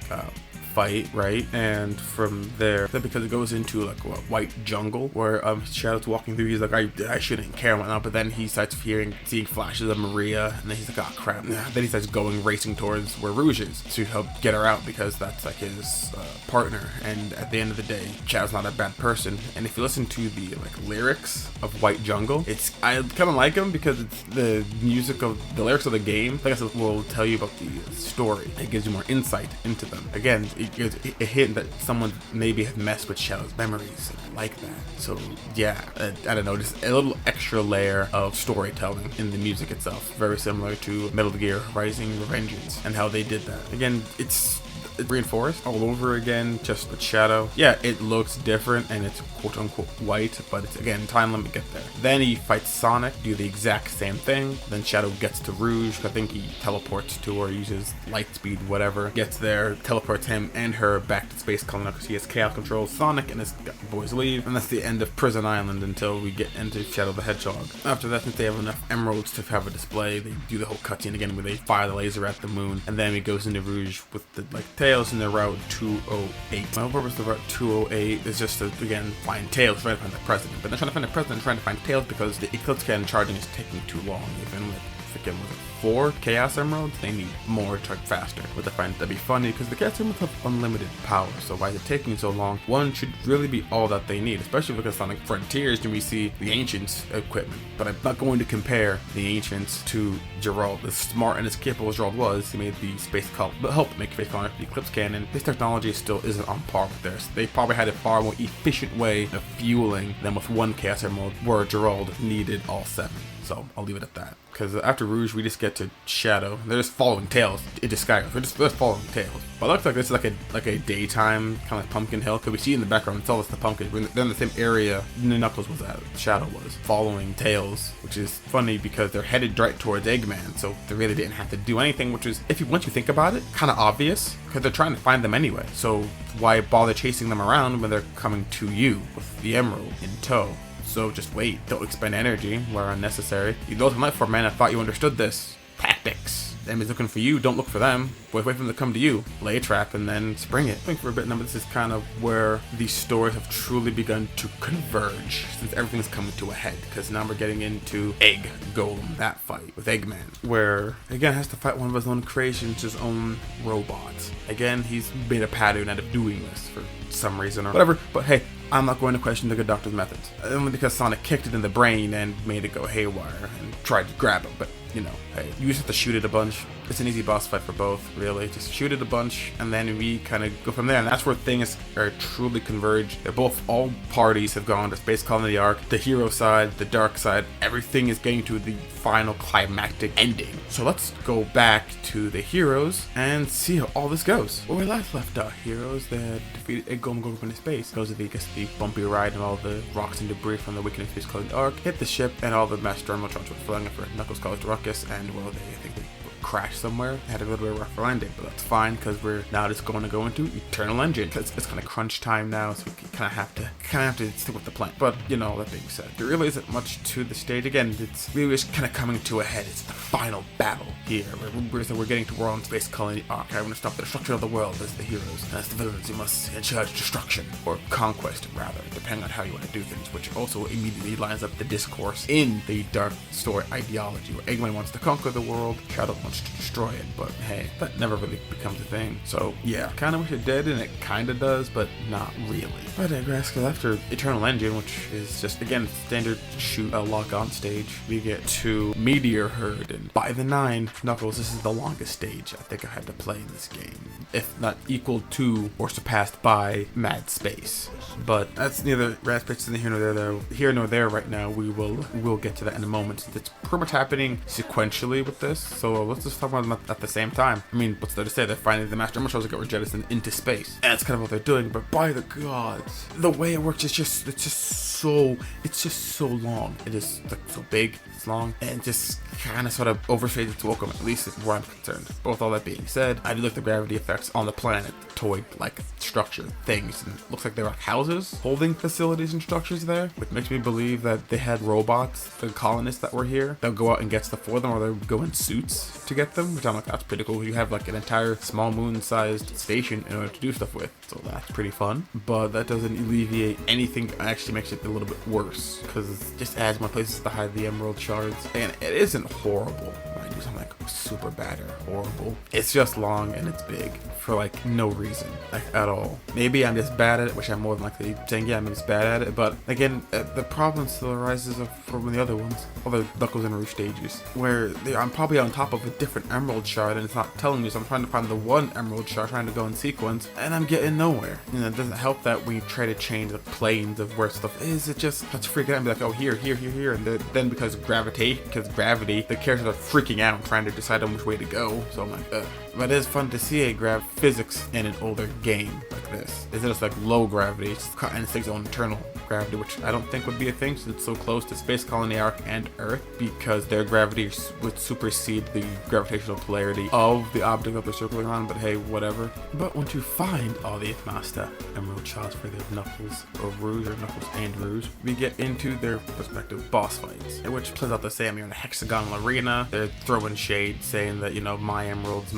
S1: fight, right? And from there, because it goes into like what, White Jungle, where Shadow's walking through, he's like, I shouldn't care and whatnot, but then he starts seeing flashes of Maria, and then he's like, oh crap. Then he starts racing towards where Rouge is to help get her out, because that's like his partner. And at the end of the day, Shadow's not a bad person. And if you listen to the like lyrics of White Jungle, I kind of like them, because it's the music of the lyrics of the game. Like I said, will tell you about the story. It gives you more insight into them. Again, a hint that someone maybe had messed with Shadow's memories like that. So yeah, I don't know, just a little extra layer of storytelling in the music itself, very similar to Metal Gear Rising: Revengeance and how they did that. Again, it's reinforced all over again, just with Shadow. Yeah, it looks different and it's quote unquote white, but it's again time limit get there. Then he fights Sonic, do the exact same thing. Then Shadow gets to Rouge. I think he teleports to or uses light speed, whatever. Gets there, teleports him and her back to Space Colony because he has chaos control. Sonic and his boys leave, and that's the end of Prison Island until we get into Shadow the Hedgehog. After that, since they have enough emeralds to have a display, they do the whole cutscene again where they fire the laser at the moon, and then he goes into Rouge with the Tails in the Route 208. My purpose of Route 208 is just to, again, find Tails, trying to find the president. But they're trying to find the president, trying to find Tails because the Eclipse Cannon charging is taking too long. Even with freaking 4 Chaos Emeralds, they need more to charge faster. But I find that'd be funny because the Chaos Emeralds have unlimited power, so why is it taking so long? One should really be all that they need, especially because Sonic Frontiers when we see the Ancients equipment. But I'm not going to compare the Ancients to Gerald. As smart and as capable as Gerald was, he made the Space Colony, helped make Space Colony the Eclipse Cannon. His technology still isn't on par with theirs. They probably had a far more efficient way of fueling than with 1 Chaos Emerald, where Gerald needed all 7. So I'll leave it at that. Because after Rouge, we just get to Shadow. They're just following Tails into Skyrim. They're just following Tails. But it looks like this is like a daytime kind of like Pumpkin Hill. Because we see in the background, it's all the pumpkin. They're in the same area Knuckles was at. Shadow was following Tails, which is funny because they're headed right towards Eggman. So they really didn't have to do anything, which is, once you think about it, kind of obvious. Because they're trying to find them anyway. So why bother chasing them around when they're coming to you with the Emerald in tow? So just wait, don't expend energy where unnecessary. You go to Light for man, I thought you understood this. Tactics. Enemies looking for you, don't look for them. Wait for them to come to you. Lay a trap and then spring it. I think for a bit now, this is kind of where these stories have truly begun to converge since everything's coming to a head. Because now we're getting into Egg Golem, that fight with Eggman, where again has to fight one of his own creations, his own robots. Again, he's made a pattern out of doing this for some reason or whatever, but hey, I'm not going to question the good doctor's methods. Only because Sonic kicked it in the brain and made it go haywire and tried to grab him, but you know, hey, you just have to shoot it a bunch. It's an easy boss fight for both, really. Just shoot it a bunch, and then we kind of go from there. And that's where things are truly converged. They're both, all parties have gone to Space Colony Arc, the hero side, the dark side. Everything is getting to the final climactic ending. So let's go back to the heroes and see how all this goes. Where we left our heroes, they had defeated Egg Golem go up into space. Goes to the bumpy ride and all the rocks and debris from the Awakening Space Colony Arc. Hit the ship, and all the Master Emerald charge were flying for Knuckles caused ruckus, and well, I think they crashed somewhere. Had a little bit of a rough landing, but that's fine because we're now just going to go into Eternal Engine. Because it's kind of crunch time now, so we kind of have to stick with the plan. But you know, that being said, there really isn't much to the stage. Again, it's really just kind of coming to a head. It's the final battle here. We're getting to war on Space Colony Arc. I want to stop the destruction of the world as the heroes. And as the villains, you must charge destruction or conquest, rather, depending on how you want to do things. Which also immediately lines up the discourse in the dark story ideology, where Eggman wants to conquer the world, Shadow wants to destroy it, but hey, that never really becomes a thing. So yeah, kind of wish it did, and it kind of does, but not really. But I digress, because after Eternal Engine, which is just, again, standard shoot a lock-on stage, we get to Meteor Herd, and by the 9, Knuckles, this is the longest stage I think I had to play in this game, if not equal to or surpassed by Mad Space. But that's neither Raspberry here nor there right now. We'll get to that in a moment. It's pretty much happening sequentially with this, so let's just talk about them at the same time. I mean, what's there to say? They're finding the Master Emerald that were jettisoned into space, and that's kind of what they're doing. But by the gods, the way it works is just so long. It is like so big, it's long, and just kind of sort of overstated its welcome, at least where I'm concerned. But with all that being said, I do like the gravity effects on the planet, toy-like structure things, and it looks like there are houses, holding facilities and structures there, which makes me believe that they had robots, the colonists that were here, they'll go out and get stuff for them, or they'll go in suits to get them, which I'm like, that's pretty cool. You have like an entire small moon-sized station in order to do stuff with, so that's pretty fun. But that doesn't alleviate anything, actually makes it a little bit worse, because it just adds more places to hide the emerald shards, and it isn't horrible by do something like super bad or horrible. It's just long and it's big for like no reason, like at all. Maybe I'm just bad at it, which I'm more than likely saying, yeah, I'm just bad at it. But again, the problem still arises from the other ones, other Knuckles and Rouge stages, where I'm probably on top of a different Emerald Shard and it's not telling me, so I'm trying to find the one Emerald Shard, trying to go in sequence, and I'm getting nowhere. You know, it doesn't help that we try to change the planes of where stuff is. It just starts freaking out and be like, oh, here, and then because gravity, the characters are freaking out trying to decide on which way to go. So I'm like, but it is fun to see a physics in an older game like this. It's just like low gravity, and it's its own internal gravity, which I don't think would be a thing since it's so close to Space Colony Arc and Earth, because their gravity would supersede the gravitational polarity of the object that they're circling on. But hey, whatever. But once you find all the Master Emerald Shards for their Knuckles and Rouge, we get into their respective boss fights, which plays out the same. You're in a hexagonal arena. They're throwing shade, saying that, you know, my emeralds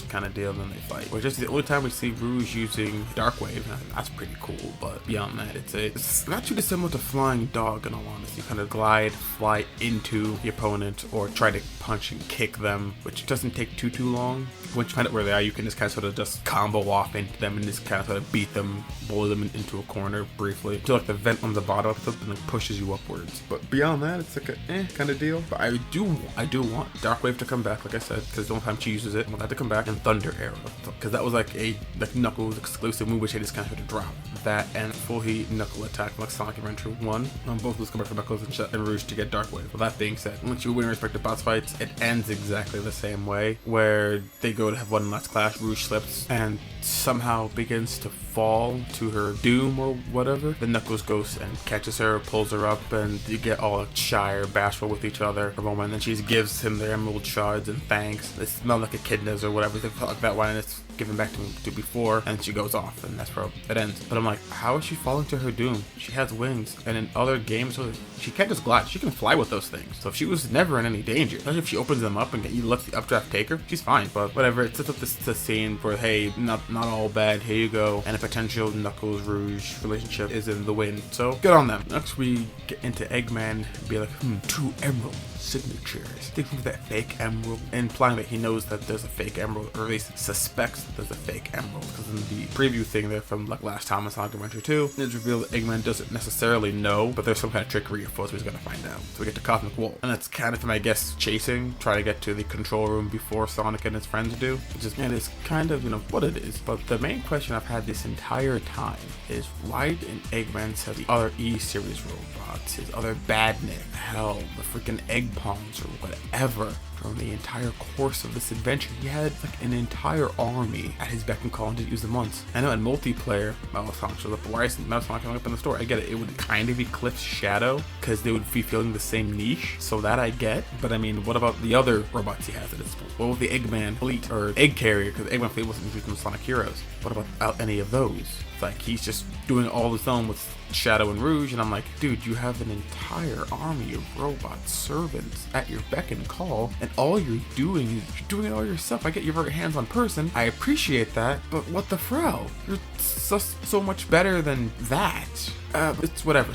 S1: kind of deal, and then they fight. Which is the only time we see Rouge using Dark Wave. That's pretty cool, but beyond that, it's not too dissimilar to Flying Dog, in all honesty. You kind of fly into the opponent, or try to punch and kick them, which doesn't take too long. Once you find out where they are, you can just kind of sort of just combo off into them and just kind of sort of beat them, blow them into a corner briefly, until like the vent on the bottom of something like pushes you upwards. But beyond that, it's like a kind of deal. But I do want Dark Wave to come back, like I said, because the only time she uses it, I want that to come back, and Thunder Arrow, because that was like a Knuckles exclusive move, which I just kind of had to drop. That and Full Heat Knuckle Attack, like Sonic Adventure 1. Both of those come back for Knuckles and Rouge to get Dark Wave. With that being said, once you win respective boss fights, it ends exactly the same way, where they go to have one last clash. Rouge slips and somehow begins to fall to her doom or whatever. Then Knuckles goes and catches her, pulls her up, and you get all shy or bashful with each other for a moment. And she gives him the Emerald Shards and thanks. They smell like echidnas or whatever. They felt like that one, and it's given back to before, and she goes off, and that's where it ends. But I'm like, how is she falling to her doom? She has wings, and in other games, she can't just glide. She can fly with those things. So if she was never in any danger, especially if she opens them up and you let the updraft take her, she's fine. But whatever, it sets up this scene where, hey, not all bad, here you go, and a potential Knuckles Rouge relationship is in the wind. So good on them. Next we get into Eggman, be like, 2 emerald signatures. Thinking of that fake emerald, implying that he knows that there's a fake emerald, or at least suspects that there's a fake emerald, because in the preview thing there from like last time in Sonic Adventure 2, it's revealed that Eggman doesn't necessarily know, but there's some kind of trickery of course he's gonna find out. So we get to Cosmic Wall, and that's kind of him, I guess, chasing, trying to get to the control room before Sonic and his friends do, which is, and it's kind of, you know, what it is. But the main question I've had this entire time is, why didn't Eggman have the other E-Series robots, his other Badnik, hell, the freaking Egg Palms or whatever? From the entire course of this adventure, he had like an entire army at his beck and call and didn't use them once. I know in multiplayer, Metal Sonic shows up, but why isn't Metal Sonic coming up in the store? I get it, it would kind of eclipse Shadow, because they would be feeling the same niche, so that I get. But I mean, what about the other robots he has at his disposal? What with the Eggman fleet, or Egg Carrier, because Eggman fleet wasn't used in Sonic Heroes. What about any of those? Like, he's just doing all his own with Shadow and Rouge, and I'm like, dude, you have an entire army of robot servants at your beck and call, and all you're doing is you're doing it all yourself. I get you're a very hands-on person, I appreciate that, but what the fro? You're so much better than that. It's whatever.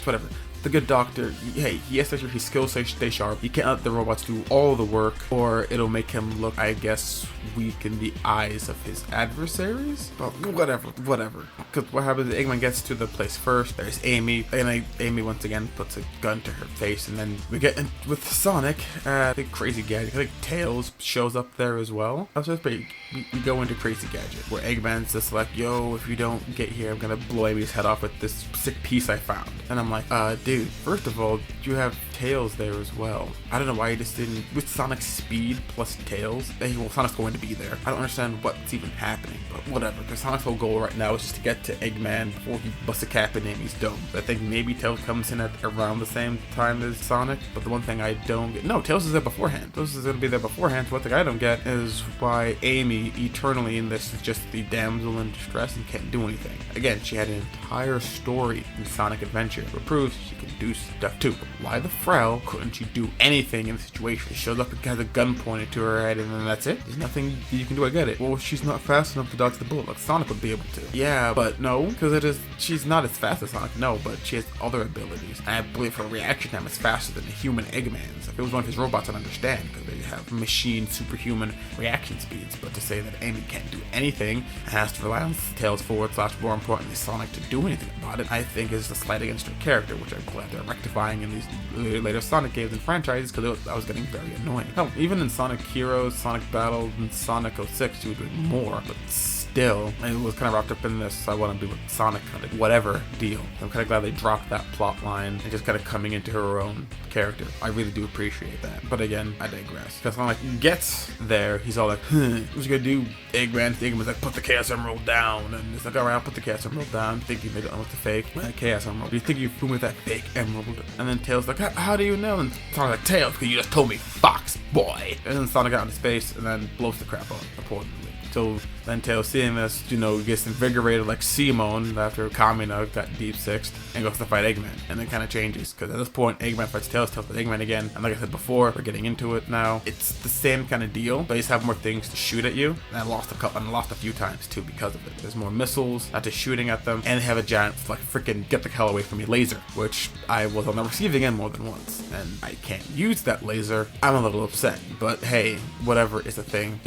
S1: The good doctor, hey, he has to make sure his skills stay sharp. You can't let the robots do all the work, or it'll make him look, I guess, weak in the eyes of his adversaries. But whatever. Because what happens is Eggman gets to the place first. There's Amy, and Amy once again puts a gun to her face, and then we get in with Sonic. The Crazy Gadget. I think Tails shows up there as well. We go into Crazy Gadget, where Eggman's just like, yo, if you don't get here, I'm gonna blow Amy's head off with this sick piece I found. And I'm like, dude, first of all, you have Tails there as well. I don't know why you just didn't, with Sonic's speed plus Tails, well, Sonic's going to be there. I don't understand what's even happening, but whatever, because Sonic's whole goal right now is just to get to Eggman before he busts a cap in Amy's dome. I think maybe Tails comes in at around the same time as Sonic, but the one thing I don't get, no, Tails is there beforehand. Tails is going to be there beforehand, so one thing I don't get is why Amy, eternally in this, is just the damsel in distress and can't do anything. Again, she had an entire story in Sonic Adventure, which proves she can can do stuff too. But why the Frel couldn't you do anything in the situation? She shows up and has a gun pointed to her head, and then that's it. There's nothing you can do. I get it. Well, she's not fast enough to dodge the bullet like Sonic would be able to. Yeah, but no, because she's not as fast as Sonic. No, but she has other abilities. And I believe her reaction time is faster than a human Eggman's. If it was one of his robots, I'd understand, because they have machine superhuman reaction speeds. But to say that Amy can't do anything and has to rely on Tails forward / more importantly Sonic to do anything about it, I think is a slight against her character, which I'm glad they're rectifying in these later Sonic games and franchises, because that was getting very annoying. Hell, even in Sonic Heroes, Sonic Battle, and Sonic 06, she was doing more, but still, it was kind of wrapped up in this, so I want to do with Sonic kind of whatever deal. I'm kind of glad they dropped that plot line and just kind of coming into her own character. I really do appreciate that. But again, I digress. Because Sonic gets there, he's all like, what's you gonna do, Eggman? Eggman's like, put the Chaos Emerald down. And it's like, alright, I'll put the Chaos Emerald down. Thinking they don't know what's the fake Chaos Emerald. You think you fooled me with that fake emerald? And then Tails like, how do you know? And Sonic's like, Tails, because you just told me, Fox boy. And then Sonic got into space and then blows the crap up, reportedly. So then Tails, seeing this, gets invigorated like Simon after Kamina got deep sixed and goes to fight Eggman. And it kind of changes, because at this point, Eggman fights Tails fights Eggman again. And like I said before, we're getting into it now. It's the same kind of deal, but you just have more things to shoot at you. And I lost a few times too because of it. There's more missiles, not just shooting at them, and they have a giant, like, freaking get the hell away from me laser, which I was on the receiving end more than once. And I can't use that laser. I'm a little upset, but hey, whatever is a thing.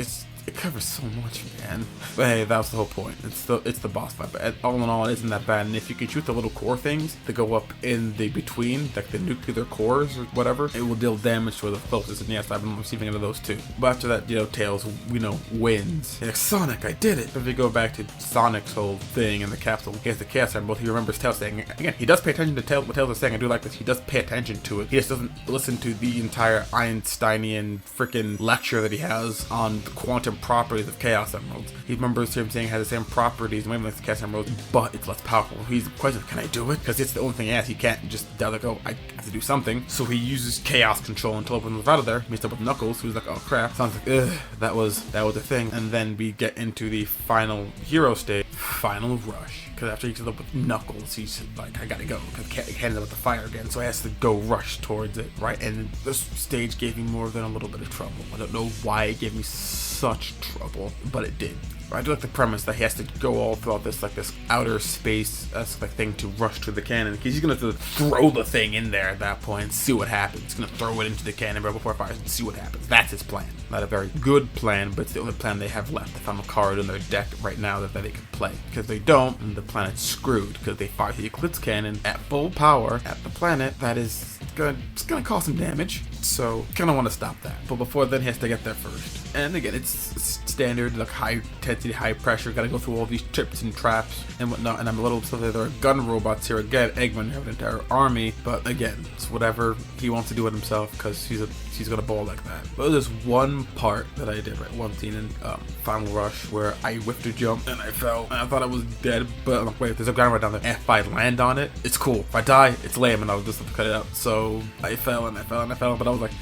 S1: It covers so much, man. But hey, that was the whole point. It's the boss fight. But all in all, it isn't that bad. And if you can shoot the little core things that go up in the between, like the nuclear cores or whatever, it will deal damage to the closest. And yes, I've been receiving into those too. But after that, Tails, wins. He's like, Sonic, I did it. If we go back to Sonic's whole thing in the capsule, he has the Chaos Emerald. He remembers Tails saying, again, he does pay attention to what Tails is saying. I do like this. He does pay attention to it. He just doesn't listen to the entire Einsteinian freaking lecture that he has on the quantum properties of Chaos Emeralds. He remembers him saying it has the same properties and wavelengths as Chaos Emeralds, but it's less powerful. He's questioning, can I do it? Because it's the only thing he has. He can't just like, oh, I have to do something. So he uses Chaos Control until it opens out of there. Meets up with Knuckles, who's like, oh crap. Sounds like, ugh, that was a thing. And then we get into the final hero stage, Final Rush. Because after he gets up with Knuckles, he's like, I gotta go. Because he ended up with the fire again, so he has to go rush towards it, right? And this stage gave me more than a little bit of trouble. I don't know why it gave me such trouble, but it did. I do like the premise that he has to go all throughout this outer space thing to rush to the cannon, because he's gonna have to throw the thing in there at that point and see what happens. He's gonna throw it into the cannon right before it fires and see what happens. That's his plan. Not a very good plan, but it's the only plan they have left. They found a card in their deck right now that they can play. Because they don't, and the planet's screwed, because they fire the Eclipse Cannon at full power at the planet. That is gonna cause some damage, so kinda want to stop that. But before then, he has to get there first. And again, it's standard, like high intensity, high pressure, gotta go through all these trips and traps and whatnot. And I'm a little upset that there are gun robots here again. Eggman have an entire army, but again, it's whatever he wants to do it himself, because he's gonna ball like that. But there's one part that I did, right, one scene in Final Rush where I whiffed a jump and I fell, and I thought I was dead, but I'm like, wait, there's a ground right down there. And if I land on it, it's cool. If I die, it's lame, and I was just cut it out. So I fell and I fell and I fell, but I was like,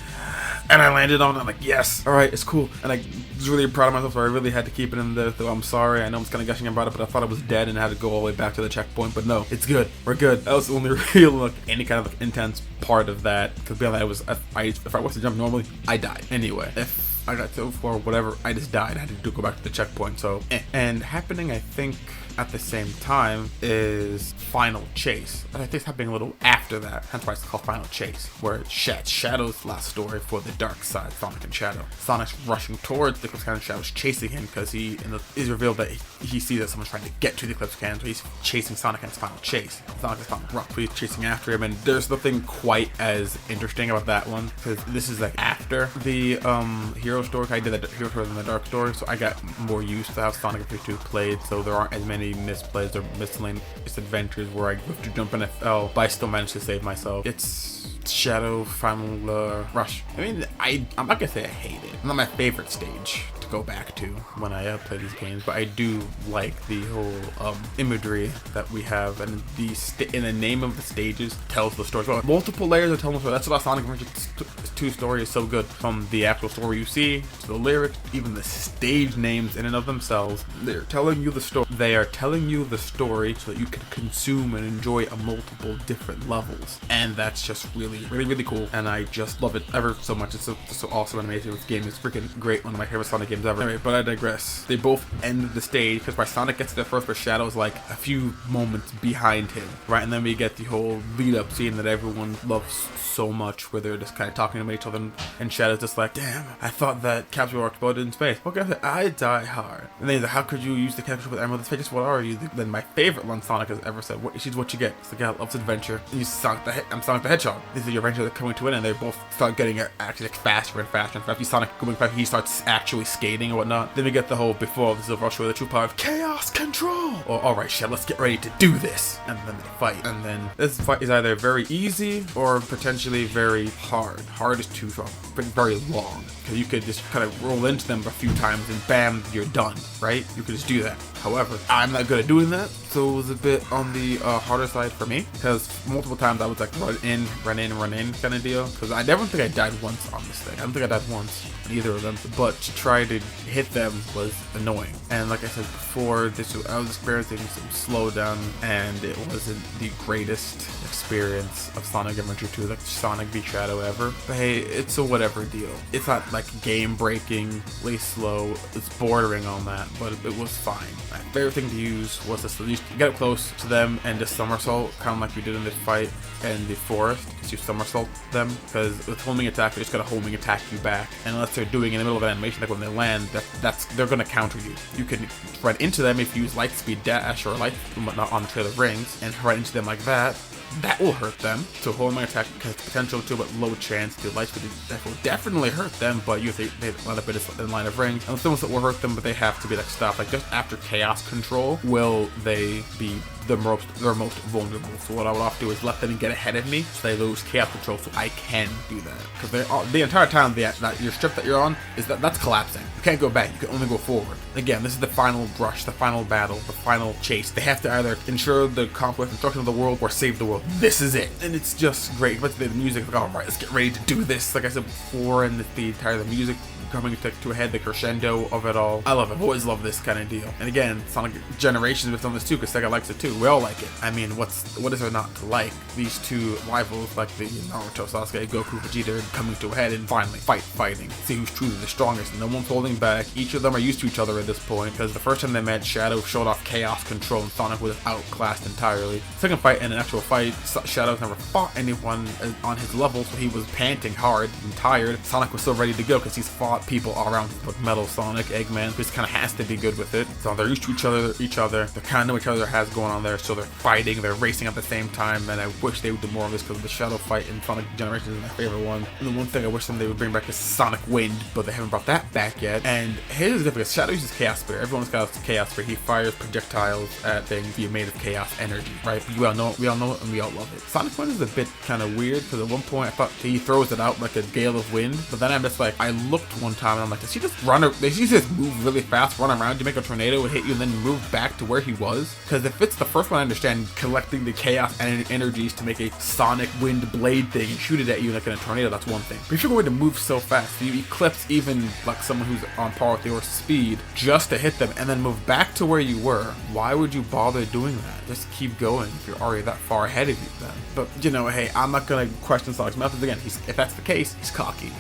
S1: and I landed on it. I'm like, yes, all right, it's cool. And I was really proud of myself, so I really had to keep it in there. Though I'm sorry, I know I'm just kind of gushing about it, but I thought I was dead and I had to go all the way back to the checkpoint. But no, it's good. We're good. That was the only real any kind of intense part of that. Because beyond that, if I was to jump normally, I died anyway. If I got to for whatever, I just died. I had to go back to the checkpoint. So, and happening, I think, at the same time is Final Chase. And I think it's happening a little after that. Hence why it's called Final Chase, where it's Shadow's last story for the dark side, Sonic and Shadow. Sonic's rushing towards the Eclipse Cannon. Shadow's chasing him because is revealed that he sees that someone's trying to get to the Eclipse Cannon, so he's chasing Sonic in his Final Chase. Sonic is Final Rush, so he's chasing after him, and there's nothing quite as interesting about that one, because this is like after the hero story. I did that hero story than the dark story, so I got more used to how Sonic and 2 played, so there aren't as many misplays or miscellaneous adventures where I have to jump in and fell, but I still managed to save myself. It's Shadow Final Rush. I mean, I'm not gonna say I hate it. It's not my favorite stage, to to go back to when I play these games, but I do like the whole imagery that we have, and in the name of the stages tells the story. So multiple layers of telling the story. That's why Sonic Adventure 2 story is so good. From the actual story you see, to the lyrics, even the stage names in and of themselves, they're telling you the story. They are telling you the story so that you can consume and enjoy on multiple different levels, and that's just really, really, really cool. And I just love it ever so much. It's so awesome and amazing. This game is freaking great. One of my favorite Sonic games ever. Anyway, but I digress. They both end the stage because by Sonic gets there first, but Shadow's like a few moments behind him, right? And then we get the whole lead-up scene that everyone loves so much, where they're just kind of talking to each other, and Shadow's just like, damn, I thought that capsule were exploded in space. What guess I die hard. And then he's like, how could you use the capsule with Emerald in space? What are you? Then my favorite one Sonic has ever said, she's what you get. It's the guy that loves adventure. And I'm Sonic the Hedgehog. This is your adventure coming to an end, and they both start getting actually faster and faster and faster. Sonic going back, he starts actually skating and whatnot. Then we get the whole, before this is over, I'll show you the true power of Chaos Control. Or, alright, Shadow, let's get ready to do this. And then they fight. And then this fight is either very easy or potentially very hard. Hard is too strong, but very long. Because you could just kind of roll into them a few times and bam, you're done, right? You could just do that. However, I'm not good at doing that, so it was a bit on the harder side for me, because multiple times I was like run in kind of deal, because I never think I died once on this thing. I don't think I died once on either of them, but to try to hit them was annoying. And like I said before, I was experiencing some slowdown, and it wasn't the greatest experience of Sonic Adventure 2, like Sonic v Shadow ever. But hey, it's a whatever deal. It's not like game-breakingly slow, it's bordering on that, but it was fine. My favorite thing to use was this. You get up close to them and just somersault, kind of like we did in this fight in the forest. Just you somersault them, because with homing attack, they're just gonna homing attack you back. And unless they're doing in the middle of an animation, like when they land, they're gonna counter you. You can run into them if you use Lightspeed Dash or Light whatnot on Trail of Rings, and run into them like that. That will hurt them. So homing attack has potential to, but low chance to. Lightspeed that will definitely hurt them, but you have to line up in line of rings. And some that will hurt them, but they have to be like stopped. Like just after Chaos Control, will they be they're most vulnerable. So what I would often do is let them get ahead of me, so they lose Chaos Control, so I can do that. Because the entire time that your strip that you're on is that's collapsing. You can't go back. You can only go forward. Again, this is the final rush, the final battle, the final chase. They have to either ensure the conquest and destruction of the world or save the world. This is it, and it's just great. But the music, like, all right, let's get ready to do this. Like I said before, and the entire music coming to a head, the crescendo of it all. I love it. I've always loved this kind of deal. And again, Sonic Generations with on this too, because Sega likes it too. We all like it. I mean, what is there not to like? These two rivals, like the Naruto, Sasuke, Goku, Vegeta, coming to a head and finally fighting. See who's truly the strongest. And no one's holding back. Each of them are used to each other at this point, because the first time they met, Shadow showed off Chaos Control and Sonic was outclassed entirely. Second fight, in an actual fight, Shadow's never fought anyone on his level, so he was panting hard and tired. Sonic was so ready to go because he's fought people all around, like Metal Sonic, Eggman, who just kind of has to be good with it. So they're used to each other. They kind of know what each other has going on there, so they're fighting, they're racing at the same time, and I wish they would do more of this, because the Shadow fight in Sonic Generations is my favorite one. And the one thing I wish they would bring back is Sonic Wind, but they haven't brought that back yet. And his is different. Shadow uses Chaos Spear. Everyone's got a Chaos Spear. He fires projectiles at things being made of chaos energy, right? But we all know it, and we all love it. Sonic Wind is a bit kind of weird, because at one point I thought he throws it out like a gale of wind, but then I'm just like, I looked one time and I'm like, does he just move really fast, run around you, make a tornado and hit you, and then move back to where he was? Because if it's the first one, I understand collecting the chaos energies to make a Sonic Wind blade thing and shoot it at you like in a tornado, that's one thing. But if you're going to move so fast, you eclipse even like someone who's on par with your speed just to hit them and then move back to where you were, why would you bother doing that? Just keep going if you're already that far ahead of you then. But you know, hey, I'm not gonna question Sonic's methods again. If that's the case, he's cocky. He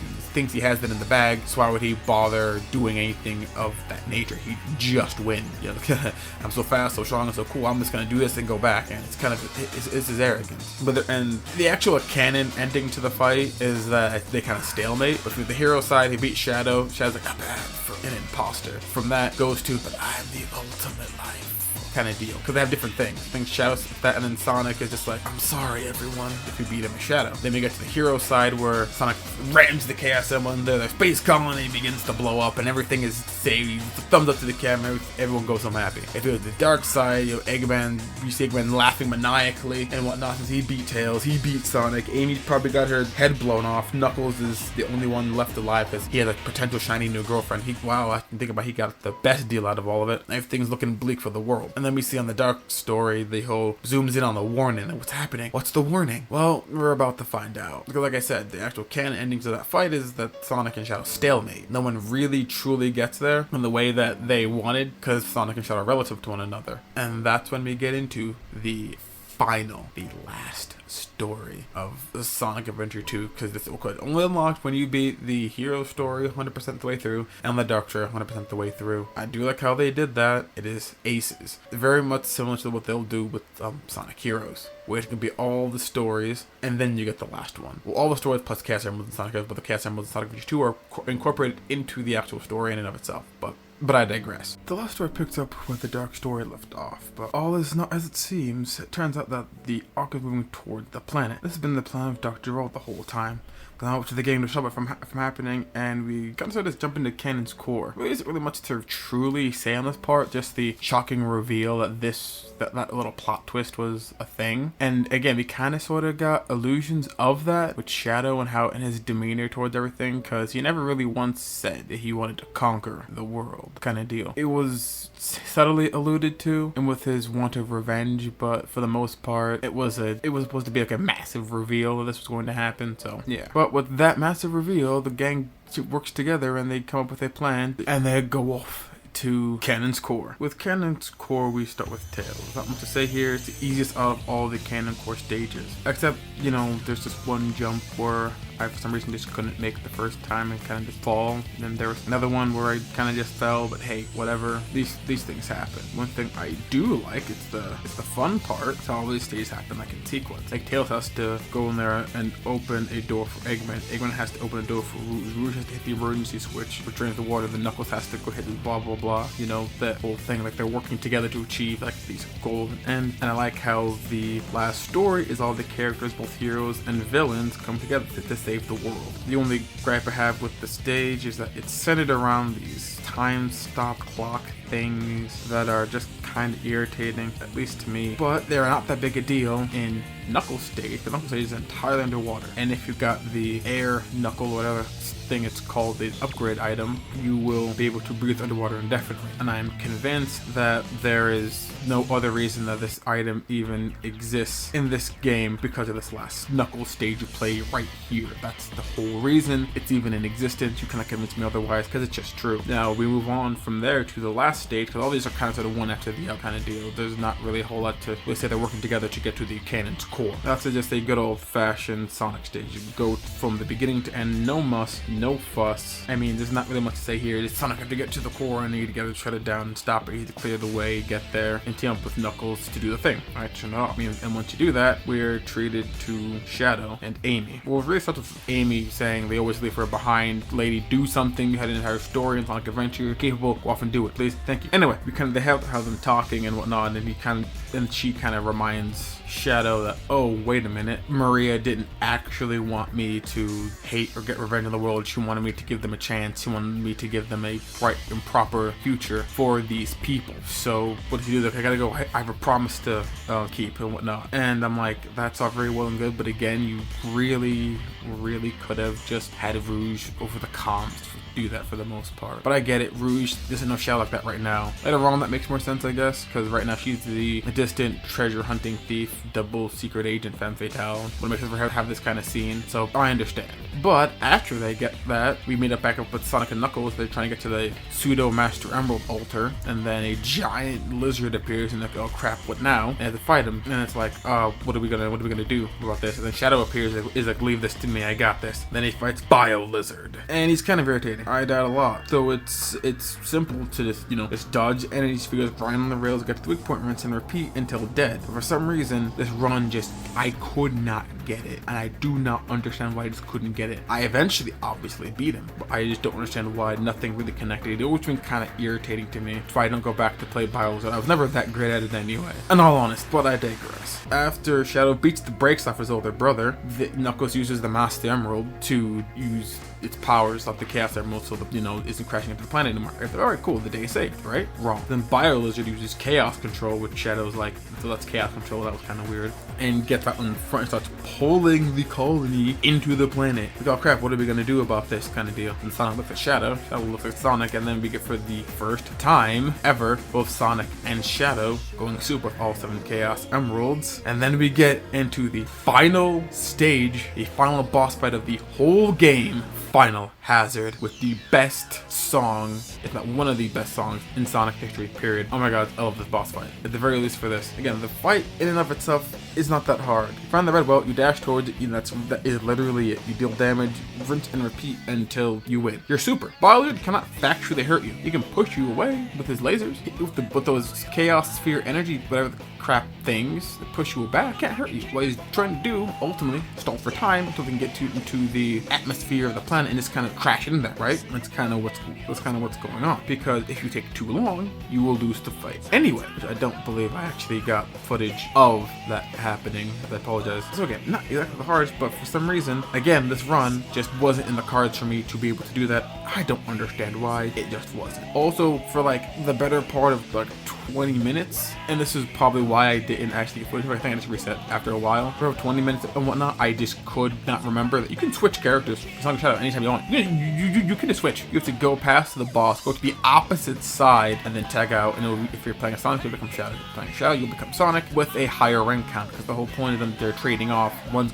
S1: thinks he has it in the bag, so why would he bother doing anything of that nature? He'd just win. You know, I'm so fast, so strong, and so cool, I'm just gonna do this and go back, and it's kind of it's his arrogance. But and the actual canon ending to the fight is that they kind of stalemate. But from the hero side, he beats Shadow. Shadow's like, not bad for an imposter. From that goes to, but I'm the ultimate life.
S2: kind of deal, because they have different things. I think Shadow's that, and then Sonic is just like, I'm sorry everyone if you beat him as Shadow. Then we get to the hero side where Sonic rams the Chaos Emerald into the space colony, begins to blow up, and everything is saved. Thumbs up to the camera, everyone goes home happy. If you go to the dark side, you see Eggman laughing maniacally and whatnot since he beat Tails, he beat Sonic. Amy probably got her head blown off. Knuckles is the only one left alive because he had a potential shiny new girlfriend. Wow, I can think about he got the best deal out of all of it. Everything's looking bleak for the world. And then we see on the dark story, the whole zooms in on the warning. What's happening? What's the warning? Well, we're about to find out. Because like I said, the actual canon endings of that fight is that Sonic and Shadow stalemate. No one really truly gets there in the way that they wanted because Sonic and Shadow are relative to one another. And that's when we get into the last story of the Sonic Adventure 2, because this could only unlocked when you beat the hero story 100% the way through and the dark story 100% the way through. I do like how they did that. It is aces. Very much similar to what they'll do with Sonic Heroes, which can be all the stories and then you get the last one. Well, all the stories plus Chaos Emeralds and Sonic Heroes, but the Chaos Emeralds and Sonic Adventure 2 are incorporated into the actual story in and of itself. But I digress. The last story picks up where the dark story left off, but all is not as it seems. It turns out that the Ark is moving toward the planet. This has been the plan of Dr. Roll the whole time. Gone out to the game to stop it from happening, and we kind of started to jump into Canon's core. There isn't really much to truly say on this part, just the shocking reveal that that little plot twist was a thing. And again, we kind of sort of got illusions of that with Shadow and his demeanor towards everything, because he never really once said that he wanted to conquer the world kind of deal. It was subtly alluded to, and with his want of revenge, but for the most part, it was supposed to be like a massive reveal that this was going to happen. So yeah, but with that massive reveal, the gang works together and they come up with a plan, and they go off to Canon's core. With Canon's core, we start with Tails. Not much to say here. It's the easiest out of all the Canon core stages, except there's this one jump where I for some reason just couldn't make it the first time and kind of just fall. And then there was another one where I kind of just fell, but hey, whatever. These things happen. One thing I do like, it's the fun part. So all these stages happen like in sequence. Like Tails has to go in there and open a door for Eggman. Eggman has to open a door for Rouge. Rouge has to hit the emergency switch, which drains the water. The Knuckles has to go hit the blah blah blah. That whole thing. Like they're working together to achieve like these goals. And I like how the last story is all the characters, both heroes and villains, come together to save the world. The only gripe I have with the stage is that it's centered around these time stop clock things that are just kind of irritating, at least to me, but they're not that big a deal in Knuckles stage. The Knuckles stage is entirely underwater, and if you've got the air knuckle, whatever thing it's called, the upgrade item, you will be able to breathe underwater indefinitely. And I'm convinced that there is no other reason that this item even exists in this game because of this last Knuckles stage you play right here. That's the whole reason it's even in existence. You cannot convince me otherwise, because it's just true. Now we move on from there to the last stage, because all these are kind of sort of one after the other kind of deal. There's not really a whole lot to really say they're working together to get to the Canon's core. That's just a good old-fashioned Sonic stage. You go from the beginning to end, no muss, no fuss. I mean, there's not really much to say here. It's Sonic have to get to the core and you gotta shut it down and stop it. You have to clear the way, get there, and team up with Knuckles to do the thing. Alright, turn it off. And once you do that, we're treated to Shadow and Amy. Well, it really starts with Amy saying they always leave her behind. Lady, do something. You had an entire story in Sonic Adventure. You're capable. Go off and do it, please. Thank you. Anyway, they have them talking and whatnot, and she kind of reminds Shadow that, oh, wait a minute, Maria didn't actually want me to hate or get revenge on the world. She wanted me to give them a chance. She wanted me to give them a bright and proper future for these people. So what did you do? Like, I gotta go, I have a promise to keep and whatnot. And I'm like, that's all very well and good, but again, you really could have just had Rouge over the comms to do that for the most part. But I get it, Rouge doesn't know Shadow like that right now. Later on, that makes more sense, I guess, because right now she's the distant treasure hunting thief, double secret agent femme fatale. What makes her have this kind of scene, so I understand. But after they get that, we meet up back up with Sonic and Knuckles. They're trying to get to the pseudo Master Emerald altar, and then a giant lizard appears, and they're like, oh crap, what now? And they have to fight him, and it's like, what are we gonna do about this? And then Shadow appears, is like, leave this to me, I got this. Then he fights Bio Lizard, and he's kind of irritating. I died a lot, so it's it's simple to just dodge energy spheres, grind on the rails, get to the weak point, rinse and repeat until dead. But for some reason, this run I could not get it, and I do not understand why I just couldn't get it. I eventually obviously beat him, but I just don't understand why nothing really connected. It always been kind of irritating to me. That's why I don't go back to play Bios. I was never that great at it anyway. In all honesty, but I digress. After Shadow beats the brakes off his older brother, Knuckles uses the Master Emerald to use its powers of the Chaos Emerald so that, isn't crashing into the planet anymore. Alright, cool, the day saved, right? Wrong. Then Bio Lizard uses Chaos Control, which Shadow's like, so that's Chaos Control, that was kind of weird. And gets out in front and starts pulling the colony into the planet. Like, oh crap, what are we gonna do about this kind of deal? And Sonic looks at Shadow, Shadow looks at Sonic, and then we get for the first time ever, both Sonic and Shadow going super with all 7 Chaos Emeralds. And then we get into the final stage, the final boss fight of the whole game. Final Hazard, with the best song, if not one of the best songs in Sonic history, period. Oh my god, I love this boss fight. At the very least for this. Again, the fight in and of itself is not that hard. You find the red well, you dash towards it, that is literally it. You deal damage, rinse and repeat until you win. You're super. Biollard cannot factually hurt you. He can push you away with his lasers, with those Chaos Sphere energy, whatever the crap things that push you back, can't hurt you. What he's trying to do, ultimately, stall for time until we can get into the atmosphere of the planet and just kind of crash into that, right? That's kind of what's going on. Because if you take too long, you will lose the fight. Anyway, which I don't believe I actually got footage of that happening. I apologize. So again, not exactly the hardest, but for some reason, again, this run just wasn't in the cards for me to be able to do that. I don't understand why. It just wasn't. Also, for like the better part of like 20 minutes, and this is probably why I didn't actually get footage. I think I just reset after a while. For 20 minutes and whatnot, I just could not remember that you can switch characters. Sonic Shadow anytime you want. You can just switch. You have to go past the boss, go to the opposite side, and then tag out. And if you're playing a Sonic, you'll become Shadow. If you're playing Shadow, you'll become Sonic with a higher rank count. Because the whole point of them, they're trading off. One's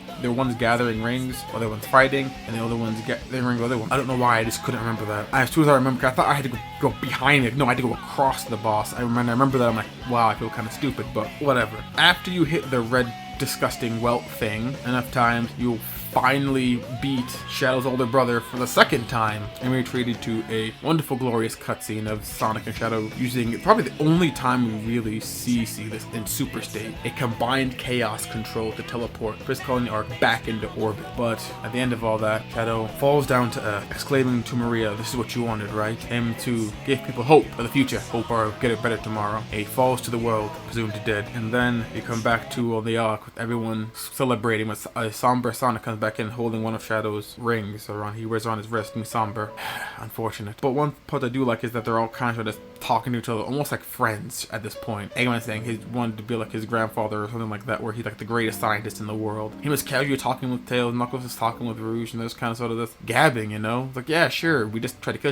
S2: gathering rings, other one's fighting, and the other one's gathering rings, other one. I don't know why I just couldn't remember that. As soon as I remember, I thought I had to go behind it. No, I had to go across the boss. I remember that. I'm like, wow, I feel kind of stupid, but whatever. After you hit the red disgusting welt thing enough times, you'll finally beat Shadow's older brother for the second time, and we're treated to a wonderful, glorious cutscene of Sonic and Shadow using probably the only time we really see this in Super State, a combined Chaos Control to teleport Chris Colony Arc back into orbit. But at the end of all that, Shadow falls down to Earth, exclaiming to Maria, "This is what you wanted, right? Him to give people hope for the future, hope or get it better tomorrow." He falls to the world, presumed dead, and then you come back to the Ark with everyone celebrating with a somber Sonic comes back in holding one of Shadow's rings around. He wears around his wrist, being somber. Unfortunate. But one part I do like is that they're all kind of just talking to each other, almost like friends at this point. Eggman's saying he wanted to be like his grandfather or something like that, where he's like the greatest scientist in the world. He was casually talking with Tails, Knuckles is talking with Rouge, and there's kind of sort of this gabbing, It's like, yeah, sure, we just tried to kill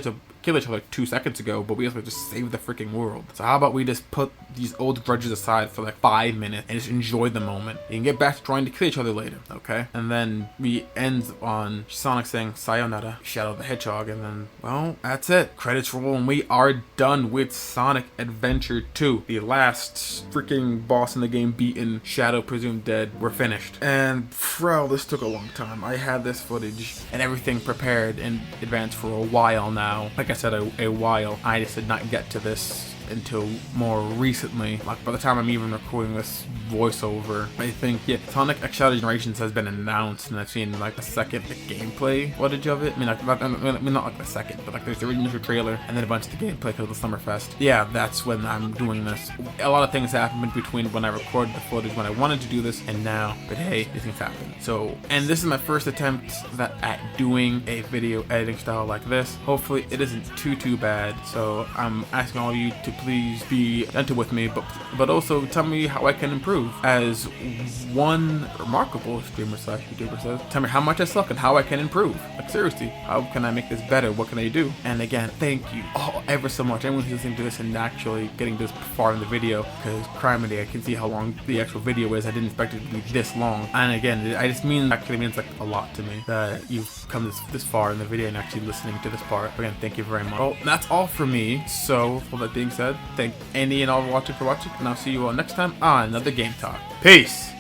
S2: each other like 2 seconds ago, but we just saved the freaking world. So how about we just put these old grudges aside for like 5 minutes and just enjoy the moment. You can get back to trying to kill each other later, okay? And then we end on Sonic saying sayonara, Shadow the Hedgehog, and then, well, that's it. Credits roll, and we are done with Sonic Adventure 2. The last freaking boss in the game beaten, Shadow presumed dead. We're finished. And, bro, this took a long time. I had this footage and everything prepared in advance for a while now. Like I said, a while. I just did not get to this until more recently. Like by the time I'm even recording this voiceover, I think, yeah, Sonic X Shadow Generations has been announced, and I've seen like the second gameplay footage of it. I mean, not like the second, but like there's the initial trailer and then a bunch of the gameplay because of the Summerfest. Yeah, that's when I'm doing this. A lot of things happened in between when I recorded the footage, when I wanted to do this, and now. But hey, these things happen. So, and this is my first attempt at doing a video editing style like this. Hopefully, it isn't too bad. So I'm asking all of you to please be gentle with me, but also tell me how I can improve. As one remarkable streamer / YouTuber says, tell me how much I suck and how I can improve. Like seriously, how can I make this better? What can I do? And again, thank you all ever so much. Everyone who's listening to this and actually getting this far in the video, because criminy, I can see how long the actual video is. I didn't expect it to be this long. And again, I just means like a lot to me that you've come this far in the video and actually listening to this part. Again, thank you very much. Well, that's all for me. So, with that being said, thank any and all watching for watching, and I'll see you all next time on another Game Talk. Peace!